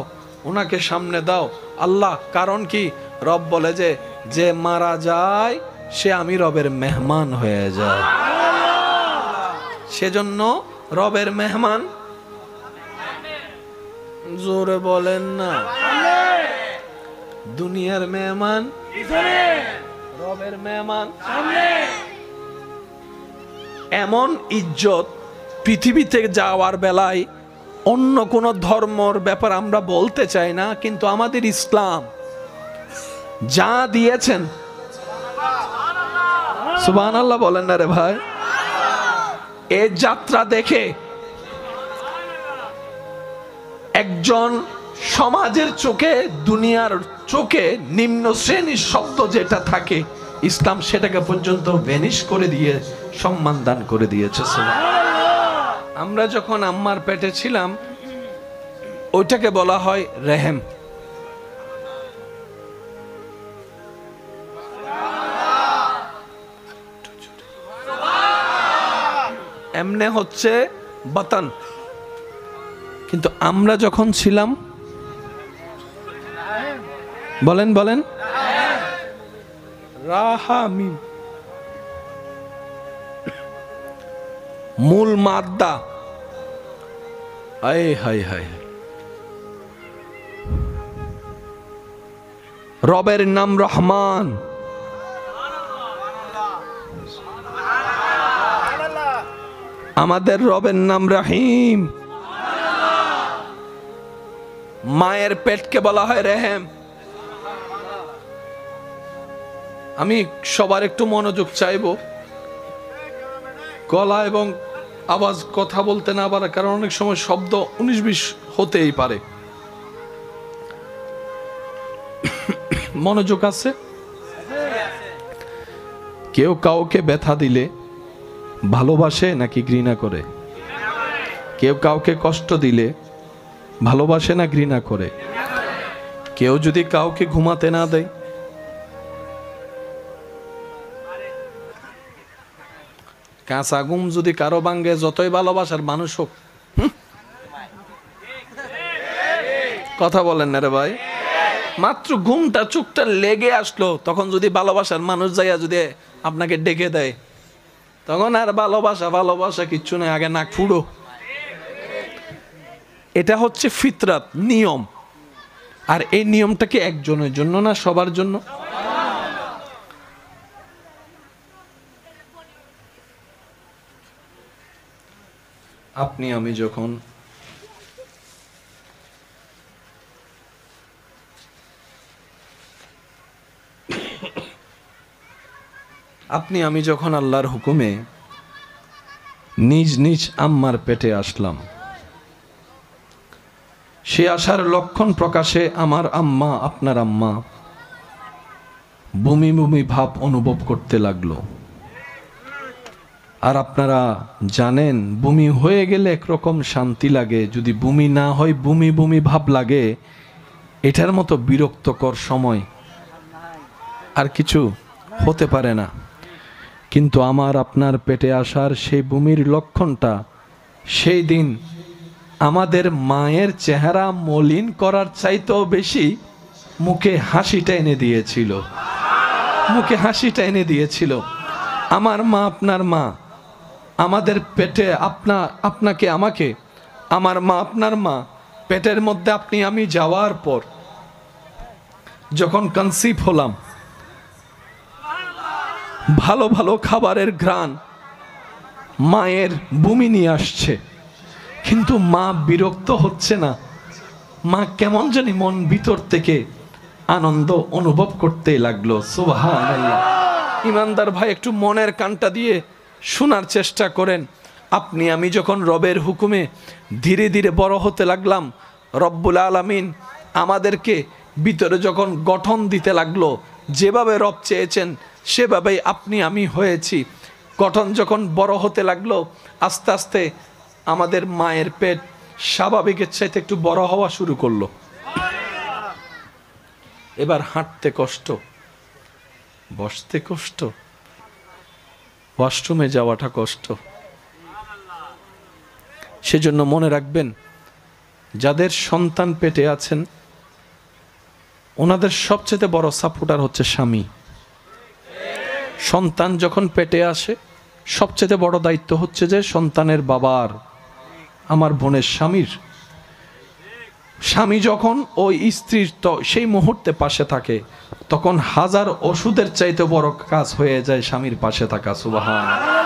ওনাকে সামনে দাও। আল্লাহ কারণ কি? রব বলে যে যে মারা যায় সে আমি রবের মেহমান হয়ে যায়, সেজন্য রবের মেহমান। জোরে বলেন না। দুনিয়ার মেহমান, রবের মেহমান। এমন ইজ্জত পৃথিবীতে যাওয়ার বেলায় অন্য কোন ধর্মর ব্যাপার আমরা বলতে চাই না, কিন্তু আমাদের ইসলাম যা দিয়েছেন, সুবহানাল্লাহ বলেন না রে ভাই। এই যাত্রা দেখে একজন সমাজের চোখে, দুনিয়ার চোখে নিম্ন শ্রেণীর শব্দ যেটা থাকে, ইসলাম সেটাকে পর্যন্ত ভ্যানিশ করে দিয়ে সম্মান দান করে দিয়েছে। আমরা যখন আম্মার পেটে ছিলাম ওইটাকে বলা হয় রেহেম। এমনে হচ্ছে বাতান, কিন্তু আমরা যখন ছিলাম, বলেন বলেন, রাহামিম মূল মাদ্দা। আয় হায় হায়, রবের নাম রহমান, আমাদের রবের নাম রহিম। মায়ের পেটকে বলা হয় রেহেম। আমি সবার একটু মনোযোগ চাইবো, গলা এবং আওয়াজ কথা বলতে না পারে, কারণ অনেক সময় শব্দ 19-20 হতেই পারে। মনোযোগ আছে? কেউ কাউকে ব্যথা দিলে ভালোবাসে নাকি ঘৃণা করে? কেউ কাউকে কষ্ট দিলে ভালোবাসে না ঘৃণা করে? কেউ যদি কাউকে ঘুমাতে না দেয়, কাঁচা ঘুম যদি কারো ভাঙ্গে, যতই ভালোবাসার মানুষ হোক, কথা বলেন না রে ভাই। মাত্র ঘুমটা চোখটা লেগে আসলো, তখন যদি ভালোবাসার মানুষ যাইয়া যদি আপনাকে ডেকে দেয়, তখন আর ভালোবাসা ভালোবাসা কিচ্ছু নেই, আগে নাক ফুড়ো। এটা হচ্ছে ফিতরাত, নিয়ম। আর এই নিয়মটা কি একজনের জন্য না সবার জন্য? আপনি আমি যখন আল্লাহর হুকুমে নিজ নিজ আম্মার পেটে আসলাম, সে আসার লক্ষণ প্রকাশে আমার আম্মা, আপনার আম্মা বমি বমি ভাব অনুভব করতে লাগলো। আর আপনারা জানেন, বমি হয়ে গেলে একরকম শান্তি লাগে, যদি বমি না হয় বমি বমি ভাব লাগে, এটার মতো বিরক্তকর সময় আর কিছু হতে পারে না। কিন্তু আমার আপনার পেটে আসার সেই বমির লক্ষণটা সেই দিন আমাদের মায়ের চেহারা মলিন করার চাইতেও বেশি মুখে হাসিটা এনে দিয়েছিল, মুখে হাসিটা এনে দিয়েছিল। আমার মা, আপনার মা, আমাদের পেটে আপনাকে আমাকে, আমার মা আপনার মা পেটের মধ্যে আপনি আমি যাওয়ার পর যখন কনসিভ হলাম, ভালো ভালো খাবারের ঘ্রাণ মায়ের বমি নিয়ে আসছে, কিন্তু মা বিরক্ত হচ্ছে না। মা কেমন জানি মন ভিতর থেকে আনন্দ অনুভব করতে লাগলো। সুবহানাল্লাহ। ইমানদার ভাই, একটু মনের কানটা দিয়ে শোনার চেষ্টা করেন। আপনি আমি যখন রবের হুকুমে ধীরে ধীরে বড় হতে লাগলাম, রব্বুল আলামিন আমাদেরকে ভিতরে যখন গঠন দিতে লাগলো, যেভাবে রব চেয়েছেন সেভাবেই আপনি আমি হয়েছি। গঠন যখন বড় হতে লাগলো, আস্তে আস্তে আমাদের মায়ের পেট স্বাভাবিকের চাইতে একটু বড় হওয়া শুরু করলো। এবার হাঁটতে কষ্ট, বসতে কষ্ট, ওয়াশরুমে যাওয়াটা কষ্ট। সেজন্য মনে রাখবেন, যাদের সন্তান পেটে আছেন ওনাদের সবচেয়ে বড় সাপোর্টার হচ্ছে স্বামী। সন্তান যখন পেটে আসে সবচেয়ে বড় দায়িত্ব হচ্ছে যে সন্তানের বাবার, আমার বোনের স্বামীর। স্বামী যখন ওই স্ত্রীর তো সেই মুহূর্তে পাশে থাকে, তখন হাজার ওষুধের চাইতে বড় কাজ হয়ে যায় স্বামীর পাশে থাকা। সুবহানাল্লাহ।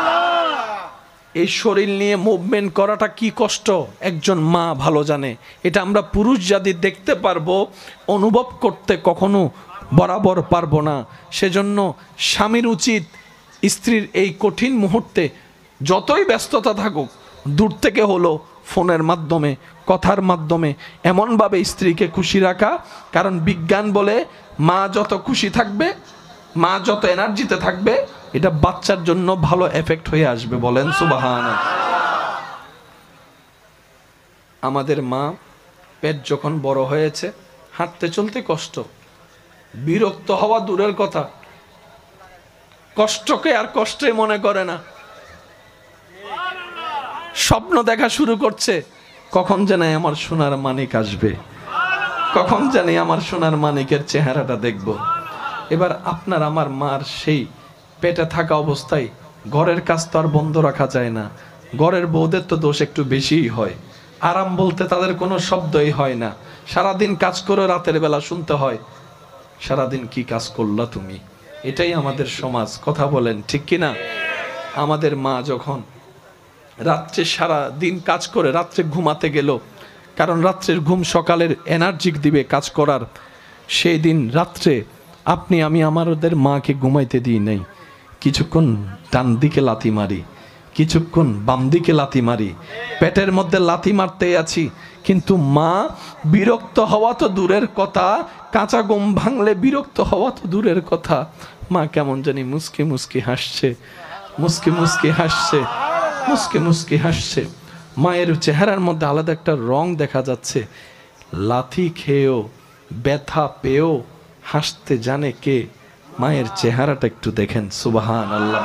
এই শরীর নিয়ে মুভমেন্ট করাটা কি কষ্ট একজন মা ভালো জানে। এটা আমরা পুরুষ জাতি দেখতে পারবো, অনুভব করতে কখনো বরাবর পারবো না। সেজন্য স্বামীর উচিত স্ত্রীর এই কঠিন মুহূর্তে যতই ব্যস্ততা থাকুক, দূর থেকে হলো ফোনের মাধ্যমে, কথার মাধ্যমে এমনভাবে স্ত্রীকে খুশি রাখা। কারণ বিজ্ঞান বলে মা যত খুশি থাকবে, মা যত এনার্জিতে থাকবে, এটা বাচ্চার জন্য ভালো এফেক্ট হয়ে আসবে। বলেন সুবহানাল্লাহ। আমাদের মা পেট যখন বড় হয়েছে, হাঁটতে চলতে কষ্ট, বিরক্ত হওয়া দূরের কথা, কষ্টকে আর কষ্টই মনে করে না। স্বপ্ন দেখা শুরু করছে, কখন জানি আমার সোনার মানিক আসবে, কখন জানি আমার সোনার মানিকের চেহারাটা দেখব। এবার আপনার আমার মার সেই পেটে থাকা অবস্থায় ঘরের কাজ তো আর বন্ধ রাখা যায় না। ঘরের বউদের তো দোষ একটু বেশিই হয়। আরাম বলতে তাদের কোনো শব্দই হয় না। সারাদিন কাজ করে রাতের বেলা শুনতে হয়, সারাদিন কি কাজ করলা তুমি। এটাই আমাদের সমাজ। কথা বলেন ঠিক কিনা? আমাদের মা যখন রাত্রে সারা দিন কাজ করে রাত্রে ঘুমাতে গেল, কারণ রাত্রের ঘুম সকালের এনার্জি দিবে কাজ করার, সেই দিন রাত্রে আপনি আমি আমাদের মাকে ঘুমাইতে দিই নাই। কিছুক্ষণ ডান দিকে লাথি মারি, কিছুক্ষণ বাম দিকে লাথি মারি, পেটের মধ্যে লাথি মারতেই আছি। কিন্তু মা বিরক্ত হওয়া তো দূরের কথা, কাঁচা ঘুম ভাঙলে বিরক্ত হওয়া তো দূরের কথা। মা কেমন জানি মুস্কি মুস্কি হাসছে, মুস্কি মুস্কি হাসছে, মুস্কি মুস্কি হাসছে। মায়ের চেহারার মধ্যে আলাদা একটা রং দেখা যাচ্ছে। লাথি খেয়েও, ব্যথা পেয়েও হাসতে জানে কে? মায়ের চেহারাটা একটু দেখেন। সুবহানাল্লাহ।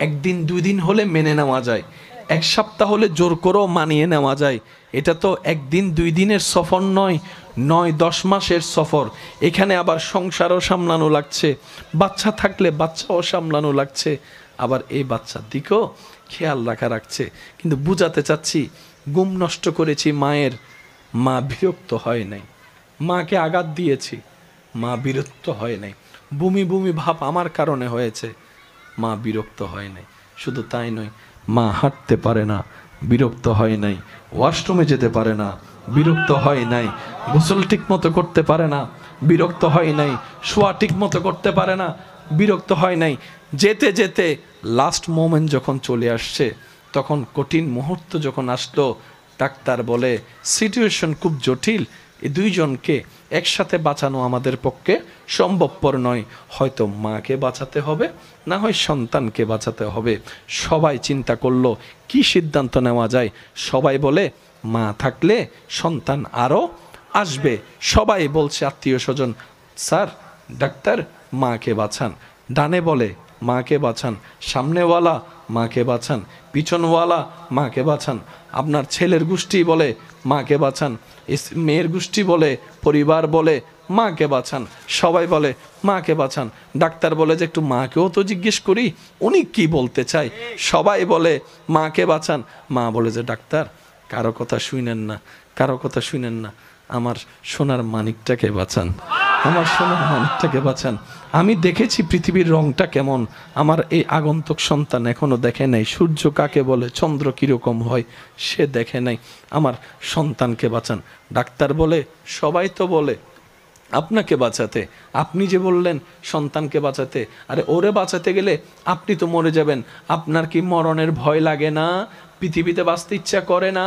একদিন দুই দিন হলে মেনে নেওয়া যায়, এক সপ্তাহ হলে জোর করেও মানিয়ে নেওয়া যায়। এটা তো একদিন দুই দিনের সফর নয়, 9-10 মাসের সফর। এখানে আবার সংসারও সামলানো লাগছে, বাচ্চা থাকলে বাচ্চাও সামলানো লাগছে, আবার এই বাচ্চার দিকেও খেয়াল রাখা রাখছে। কিন্তু বুঝাতে চাচ্ছি, ঘুম নষ্ট করেছি মায়ের, মা বিরক্ত হয় নাই। মাকে আঘাত দিয়েছি, মা বিরক্ত হয় নাই। বমি বমি ভাব আমার কারণে হয়েছে, মা বিরক্ত হয় নাই। শুধু তাই নয়, মা হাঁটতে পারে না, বিরক্ত হয় নাই। ওয়াশরুমে যেতে পারে না, বিরক্ত হয় নাই। গোসল ঠিক মতো করতে পারে না, বিরক্ত হয় নাই। শোয়া ঠিক মতো করতে পারে না, বিরক্ত হয় নাই। যেতে যেতে লাস্ট মোমেন্ট যখন চলে আসছে, তখন কঠিন মুহূর্ত যখন আসলো, ডাক্তার বলে সিচুয়েশন খুব জটিল, এই দুইজনকে একসাথে বাঁচানো আমাদের পক্ষে সম্ভবপর নয়। হয়তো মাকে বাঁচাতে হবে, না হয় সন্তানকে বাঁচাতে হবে। সবাই চিন্তা করলো কি সিদ্ধান্ত নেওয়া যায়। সবাই বলে মা থাকলে সন্তান আরও আসবে। সবাই বলছে আত্মীয় স্বজন, স্যার ডাক্তার মাকে বাঁচান। ডানে বলে মাকে বাঁচান, সামনেওয়ালা মাকে বাঁচান, পিছনওয়ালা মাকে বাঁচান। আপনার ছেলের গোষ্ঠী বলে মাকে বাঁচান, মেয়ের গোষ্ঠী বলে, পরিবার বলে মাকে বাঁচান, সবাই বলে মাকে বাঁচান। ডাক্তার বলে যে একটু মাকেও তো জিজ্ঞেস করি উনি কি বলতে চায়। সবাই বলে মাকে বাঁচান। মা বলে যে ডাক্তার কারো কথা শুনেন না, কারো কথা শুনেন না, আমার সোনার মানিকটাকে বাঁচান, আমার সোনার মানিকটাকে বাঁচান। আমি দেখেছি পৃথিবীর রংটা কেমন, আমার এই আগন্তুক সন্তান এখনো দেখে নাই। সূর্য কাকে বলে, চন্দ্র কিরকম হয় সে দেখে নাই, আমার সন্তানকে বাঁচান। ডাক্তার বলে সবাই তো বলে আপনাকে বাঁচাতে, আপনি যে বললেন সন্তানকে বাঁচাতে, আরে ওরে বাঁচাতে গেলে আপনি তো মরে যাবেন, আপনার কি মরণের ভয় লাগে না? পৃথিবীতে বাঁচতে ইচ্ছা করে না?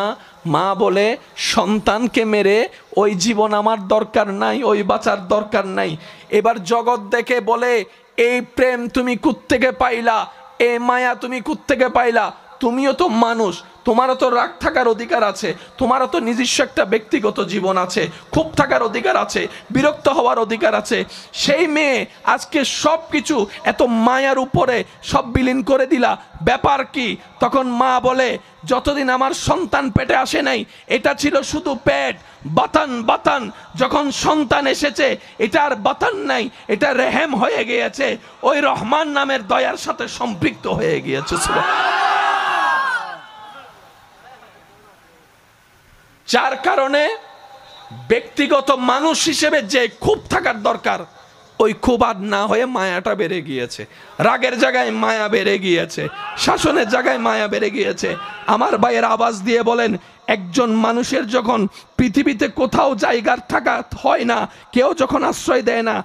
মা বলে সন্তানকে মেরে ওই জীবন আমার দরকার নাই, ওই বাঁচার দরকার নাই। এবার জগৎ দেখে বলে এই প্রেম তুমি কুত্থেকে পাইলা, এই মায়া তুমি কুত্থেকে পাইলা? তুমিও তো মানুষ, তোমারও তো রাগ থাকার অধিকার আছে, তোমারও তো নিজস্ব একটা ব্যক্তিগত জীবন আছে, ক্ষোভ থাকার অধিকার আছে, বিরক্ত হওয়ার অধিকার আছে। সেই মেয়ে আজকে সব কিছু এত মায়ার উপরে সব বিলীন করে দিলা, ব্যাপার কি? তখন মা বলে, যতদিন আমার সন্তান পেটে আসে নাই এটা ছিল শুধু পেট, বাতান বাতান, যখন সন্তান এসেছে এটা আর বাতান নাই, এটা রেহেম হয়ে গিয়েছে, ওই রহমান নামের দয়ার সাথে সম্পৃক্ত হয়ে গিয়েছে। যার কারণে ব্যক্তিগত মানুষ হিসেবে যে ক্ষোভ থাকার দরকার, ওই ক্ষোভ আর না হয়ে মায়াটা বেড়ে গিয়েছে, রাগের জায়গায় মায়া বেড়ে গিয়েছে, শাসনের জায়গায় মায়া বেড়ে গিয়েছে। আমার ভাইয়ের আওয়াজ দিয়ে বলেন, একজন মানুষের যখন পৃথিবীতে কোথাও জায়গার থাকা হয় না, কেউ যখন আশ্রয় দেয় না,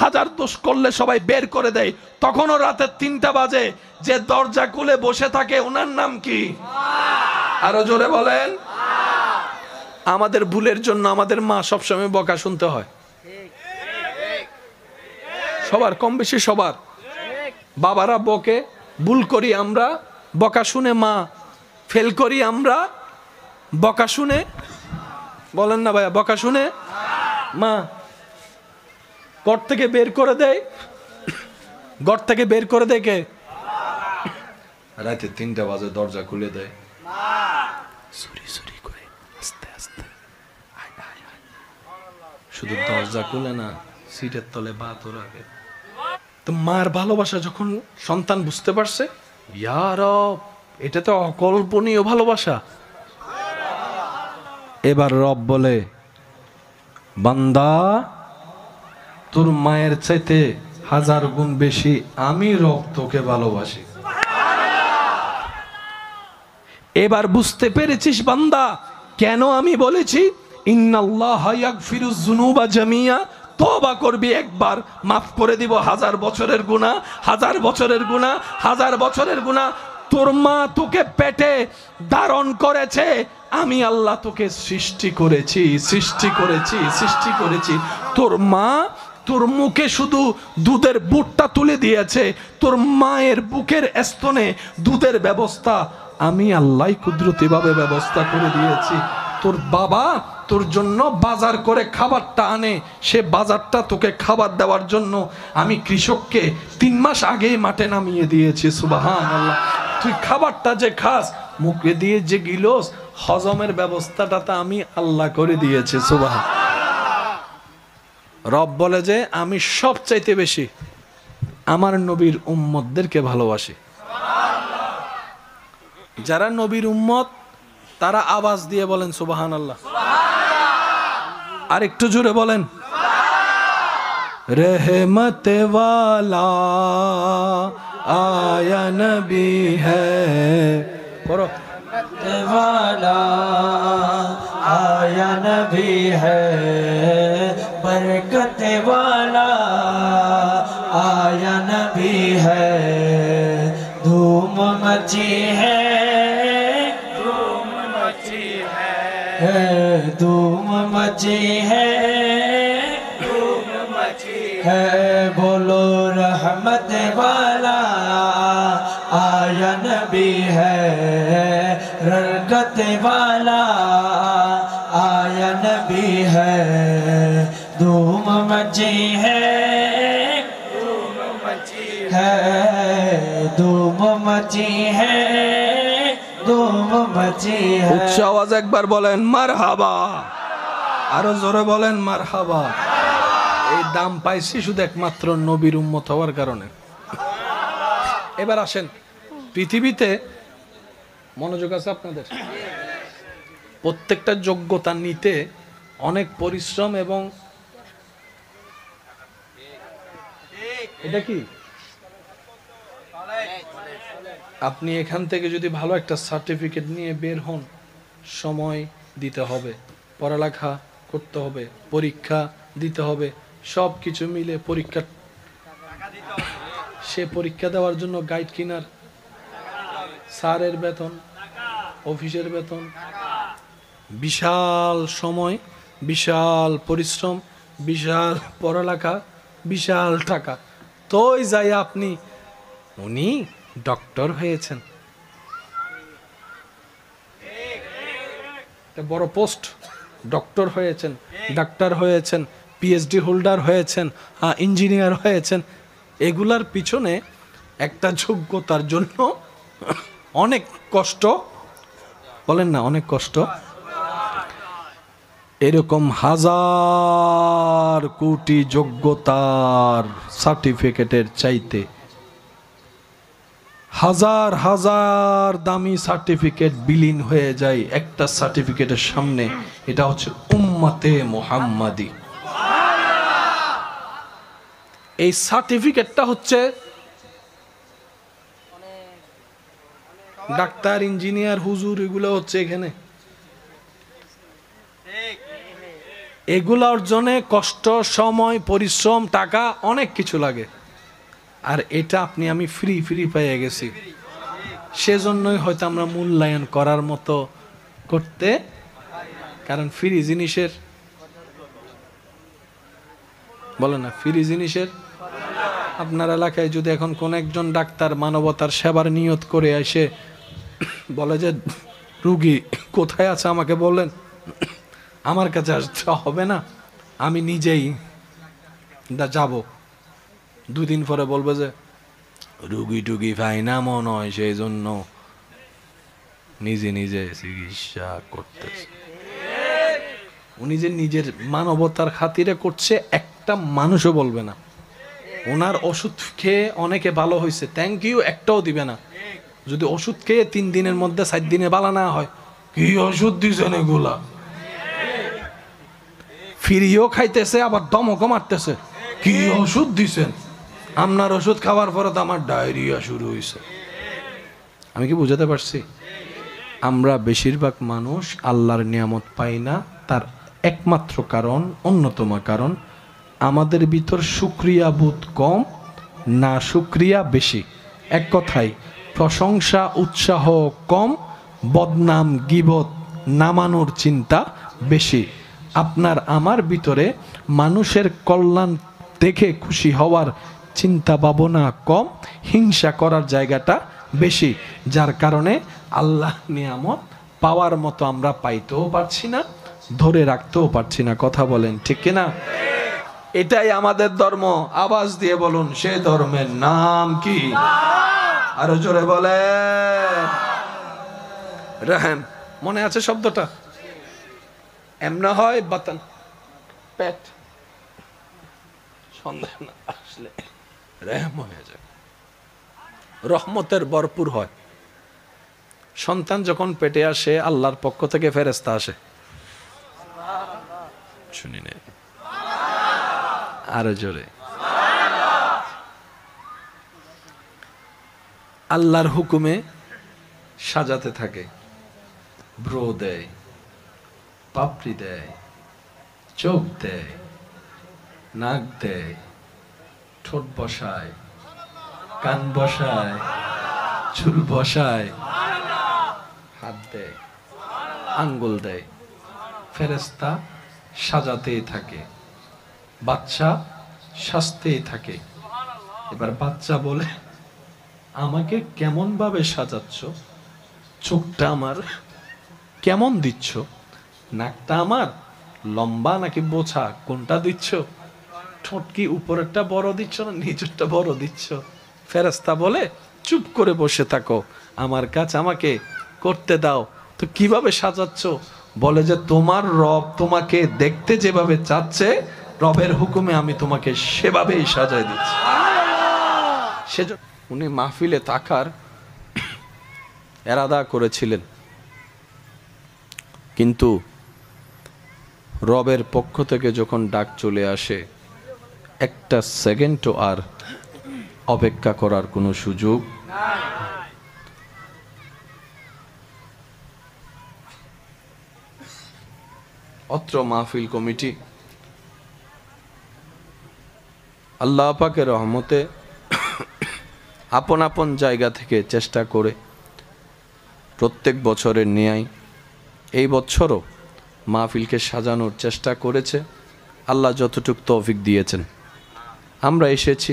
হাজার দোষ করলে সবাই বের করে দেয়, তখনও রাতের 3টা বাজে যে দরজা খুলে বসে থাকে ওনার নাম কি? আরো জোরে বলেন। আমাদের ভুলের জন্য আমাদের মা সবসময় বকা শুনতে হয়, সবার, কম বেশি সবার। বাবারা বকে, ভুল করি আমরা, বকা শুনে মা, ফেল করি আমরা, বকা শুনে, বলেন না ভাইয়া, বকা শুনে মা ঘর থেকে বের করে দেয়। ঘর থেকে বের করে দেয় কে? রাতে 3টা বাজে দরজা খুলে দেয়, সুরি সুরি করে আস্তে আস্তে, শুধু দরজা খুলে না, সিটের তলে বাতও রাখে। তো মার ভালোবাসা যখন সন্তান বুঝতে পারছে, ইয়া রব, এটা তো অকল্পনীয় ভালোবাসা। এবার রব বলে, বান্দা, তোর মায়ের চাইতে 1000 গুণ বেশি আমি রব তোকে ভালোবাসি। এবার বুঝতে পেরেছিস বান্দা, কেন আমি বলেছি ইন্নাল্লাহা ইয়াগফিরুয যুনুবা জামিয়া, তওবা করবি একবার, মাফ করে দিব 1000 বছরের গুনাহ, 1000 বছরের গুনাহ, 1000 বছরের গুনাহ। তোর মা তোকে পেটে ধারণ করেছে, আমি আল্লাহ তোকে সৃষ্টি করেছি, সৃষ্টি করেছি, সৃষ্টি করেছি। তোর মা তোর মুখে শুধু দুধের বুটটা তুলে দিয়েছে, তোর মায়ের বুকের স্তনে দুধের ব্যবস্থা আমি আল্লাহ কুদরতি ভাবে ব্যবস্থা করে দিয়েছি। তোর বাবা তোর জন্য বাজার করে খাবারটা আনে, সে বাজারটা তোকে খাবার দেওয়ার জন্য আমি কৃষককে 3 মাস আগেই মাঠে নামিয়ে দিয়েছি। সুবহানাল্লাহ। তুই খাবারটা যে খাস, মুখে দিয়ে যে গিলোস, হজমের ব্যবস্থাটা তা আমি আল্লাহ করে দিয়েছি। সুবহান। রব বলে যে আমি সবচাইতে বেশি আমার নবীর উম্মতদেরকে ভালোবাসি। যারা নবীর উম্মত তারা আওয়াজ দিয়ে বলেন সুবহানাল্লাহ। আর একটু জোরে বলেন, रहमत वाला आया नबी है, करो वाला आया नबी है, बरकत वाला आया नबी है, धूम मची है, धूम मची है, धूम मची है, धूम मची है, बोलो रहमत वाला आया नबी है, बरकत वाला आया नबी है, धूम मची है, धूम मची है, धूम मची है, धूम मची है। উচ্চ আওয়াজ একবার বলেন মারহাবা, আরো জোরে বলেন মারহাবা। এই দাম পাইছি শুধু একমাত্র নবীর উম্মত হওয়ার কারণে। এবার আসেন, পৃথিবীতে মনোযোগ আছে আপনাদের, প্রত্যেকটা যোগ্যতা নিতে অনেক পরিশ্রম এবং এটা কি আপনি এখান থেকে যদি ভালো একটা সার্টিফিকেট নিয়ে বের হন, সময় দিতে হবে, পড়ালেখা করতে হবে, পরীক্ষা দিতে হবে, সব কিছু মিলে পরীক্ষা, সে পরীক্ষা দেওয়ার জন্য গাইড কিনার, স্যারের বেতন, অফিসের বেতন, বিশাল সময়, বিশাল পরিশ্রম, বিশাল পড়ালেখা, বিশাল টাকা। তোই যাই আপনি উনি ডক্টর হয়েছেন, একটা বড় পোস্ট, ডক্টর হয়েছেন, ডাক্তার হয়েছেন, পিএইচডি হোল্ডার হয়েছেন, ইঞ্জিনিয়ার হয়েছেন, এগুলার পিছনে একটা যোগ্যতার জন্য অনেক কষ্ট, বলেন না অনেক কষ্ট। এরকম হাজার কোটি যোগ্যতার সার্টিফিকেটের চাইতে হাজার হাজার দামি সার্টিফিকেট বিলীন হয়ে যায় একটা সার্টিফিকেটের সামনে। এটা হচ্ছে উম্মতে মুহাম্মাদি। এই সার্টিফিকেটটা হচ্ছে ডাক্তার, ইঞ্জিনিয়ার, হুজুর, এগুলো হচ্ছে এখানে। এগুলা অর্জনে কষ্ট, সময়, পরিশ্রম, টাকা অনেক কিছু লাগে। আর এটা আপনি আমি ফ্রি পেয়ে গেছি, সেজন্যই হয়তো আমরা মূল্যায়ন করার মতো করতে, কারণ ফ্রি জিনিসের, বলে না ফ্রি জিনিসের। আপনার এলাকায় যদি এখন কোন একজন ডাক্তার মানবতার সেবার নিয়ত করে এসে বলে যে রুগী কোথায় আছে আমাকে বলেন, আমার কাছে আসতে হবে না, আমি নিজেই যাব। 2 দিন পরে বলবে যে রুগী টুগি পাই না মনে হয়, সেই জন্য নিজে নিজে চিকিৎসা করতেছে। উনি যে নিজের মানবতার খাতিরে করছে একটা মানুষও বলবে না। ওনার ওষুধ খেয়ে অনেকে ভালো হয়েছে, থ্যাংক ইউ একটাও দিবে না। যদি ওষুধ খেয়ে 3 দিনের মধ্যে 4 দিনে ভালো না হয়, কি ওষুধ দিছেন এগুলা, ফিরিও খাইতেছে আবার দমকও মারতেছে, কি ওষুধ দিছেন, আপনার ওষুধ খাওয়ার পরে তো আমার ডায়রিয়া শুরু হয়েছে। আমি কি বুঝাতে পারছি? আমরা বেশিরভাগ মানুষ আল্লাহর নিয়ামত পাই না, তার একমাত্র কারণ, অন্যতম কারণ, আমাদের ভিতর শুকরিয়া বোধ কম, না শুকরিয়া বেশি। এক কথায় প্রশংসা উৎসাহ কম, বদনাম গীবত নামানোর চিন্তা বেশি। আপনার আমার ভিতরে মানুষের কল্যাণ দেখে খুশি হওয়ার চিন্তা ভাবনা কম, হিংসা করার জায়গাটা বেশি, যার কারণে আল্লাহ নিয়ামত পাওয়ার মতো আমরা পাইতেও পারছি না, ধরে রাখতেও পারছি না। কথা বলেন ঠিক কিনা? এটাই আমাদের ধর্ম। আওয়াজ দিয়ে বলুন, সে ধর্মের নাম কি? আরো জোরে বলে রহম। মনে আছে শব্দটা? এমনা হয় বাতান পেট, সন্দেহ না আসলে রহম হয়ে যায়, রহমতের ভরপুর হয়। সন্তান যখন পেটে আসে আল্লাহর পক্ষ থেকে ফেরেশতা আসে, শুনি নেই আরো জোরে, আল্লাহর হুকুমে সাজাতে থাকে, ব্রো দেয়, পাপড়ি দেয়, চোখ দেয়, নাক দেয়, ঠোঁট বসায়, কান বসায়, চুল বসায়, হাত দেয়, আঙ্গুল দেয়। ফেরেশতা সাজাতেই থাকে, বাচ্চা সাজতেই থাকে। এবার বাচ্চা বলে, আমাকে কেমন ভাবে সাজাচ্ছ, চোখটা আমার কেমন দিচ্ছ, নাকটা আমার লম্বা নাকি বোঝা, কোনটা দিচ্ছ, ঠোঁট কি উপরেরটা বড় দিচ্ছ না নিচেরটা বড় দিচ্ছ? ফেরেশতা বলে, চুপ করে বসে থাকো, আমার কাজ আমাকে করতে দাও। তো কিভাবে সাজাচ্ছ? বলে যে তোমার রব তোমাকে দেখতে যেভাবে চাচ্ছে, রবের হুকুমে আমি তোমাকে সেভাবেই সাজায় দিচ্ছি। সেজন্য উনি মাহফিলে থাকার এরাদা করেছিলেন, কিন্তু রবের পক্ষ থেকে যখন ডাক চলে আসে, একটা সেকেন্ডও আর অপেক্ষা করার কোনো সুযোগ। অত্র মাহফিল কমিটি আল্লাহ পাকের রহমতে আপন আপন জায়গা থেকে চেষ্টা করে প্রত্যেক বছরের ন্যায় এই বছরও মাহফিলকে সাজানোর চেষ্টা করেছে। আল্লাহ যতটুকু তৌফিক দিয়েছেন আমরা এসেছি।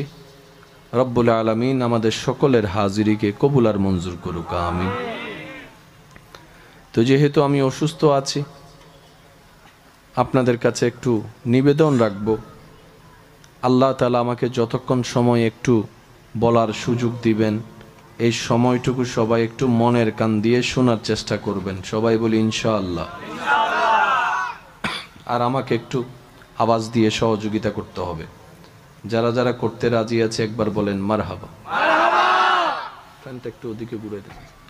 রব্বুল আলামিন আমাদের সকলের হাজিরিকে কবুল আর মঞ্জুর করুক, আমিন। তো যেহেতু আমি অসুস্থ আছি, আপনাদের কাছে একটু নিবেদন রাখব, আল্লাহ তাআলা আমাকে যতক্ষণ সময় একটু বলার সুযোগ দিবেন, এই সময়টুকু সবাই একটু মনের কান দিয়ে শোনার চেষ্টা করবেন। সবাই বলি ইনশাআল্লাহ। আর আমাকে একটু আওয়াজ দিয়ে সহযোগিতা করতে হবে। যারা যারা করতে রাজি আছে একবার বলেন মারহাবা। ফ্যানটা একটু ওদিকে ঘুরে দেন।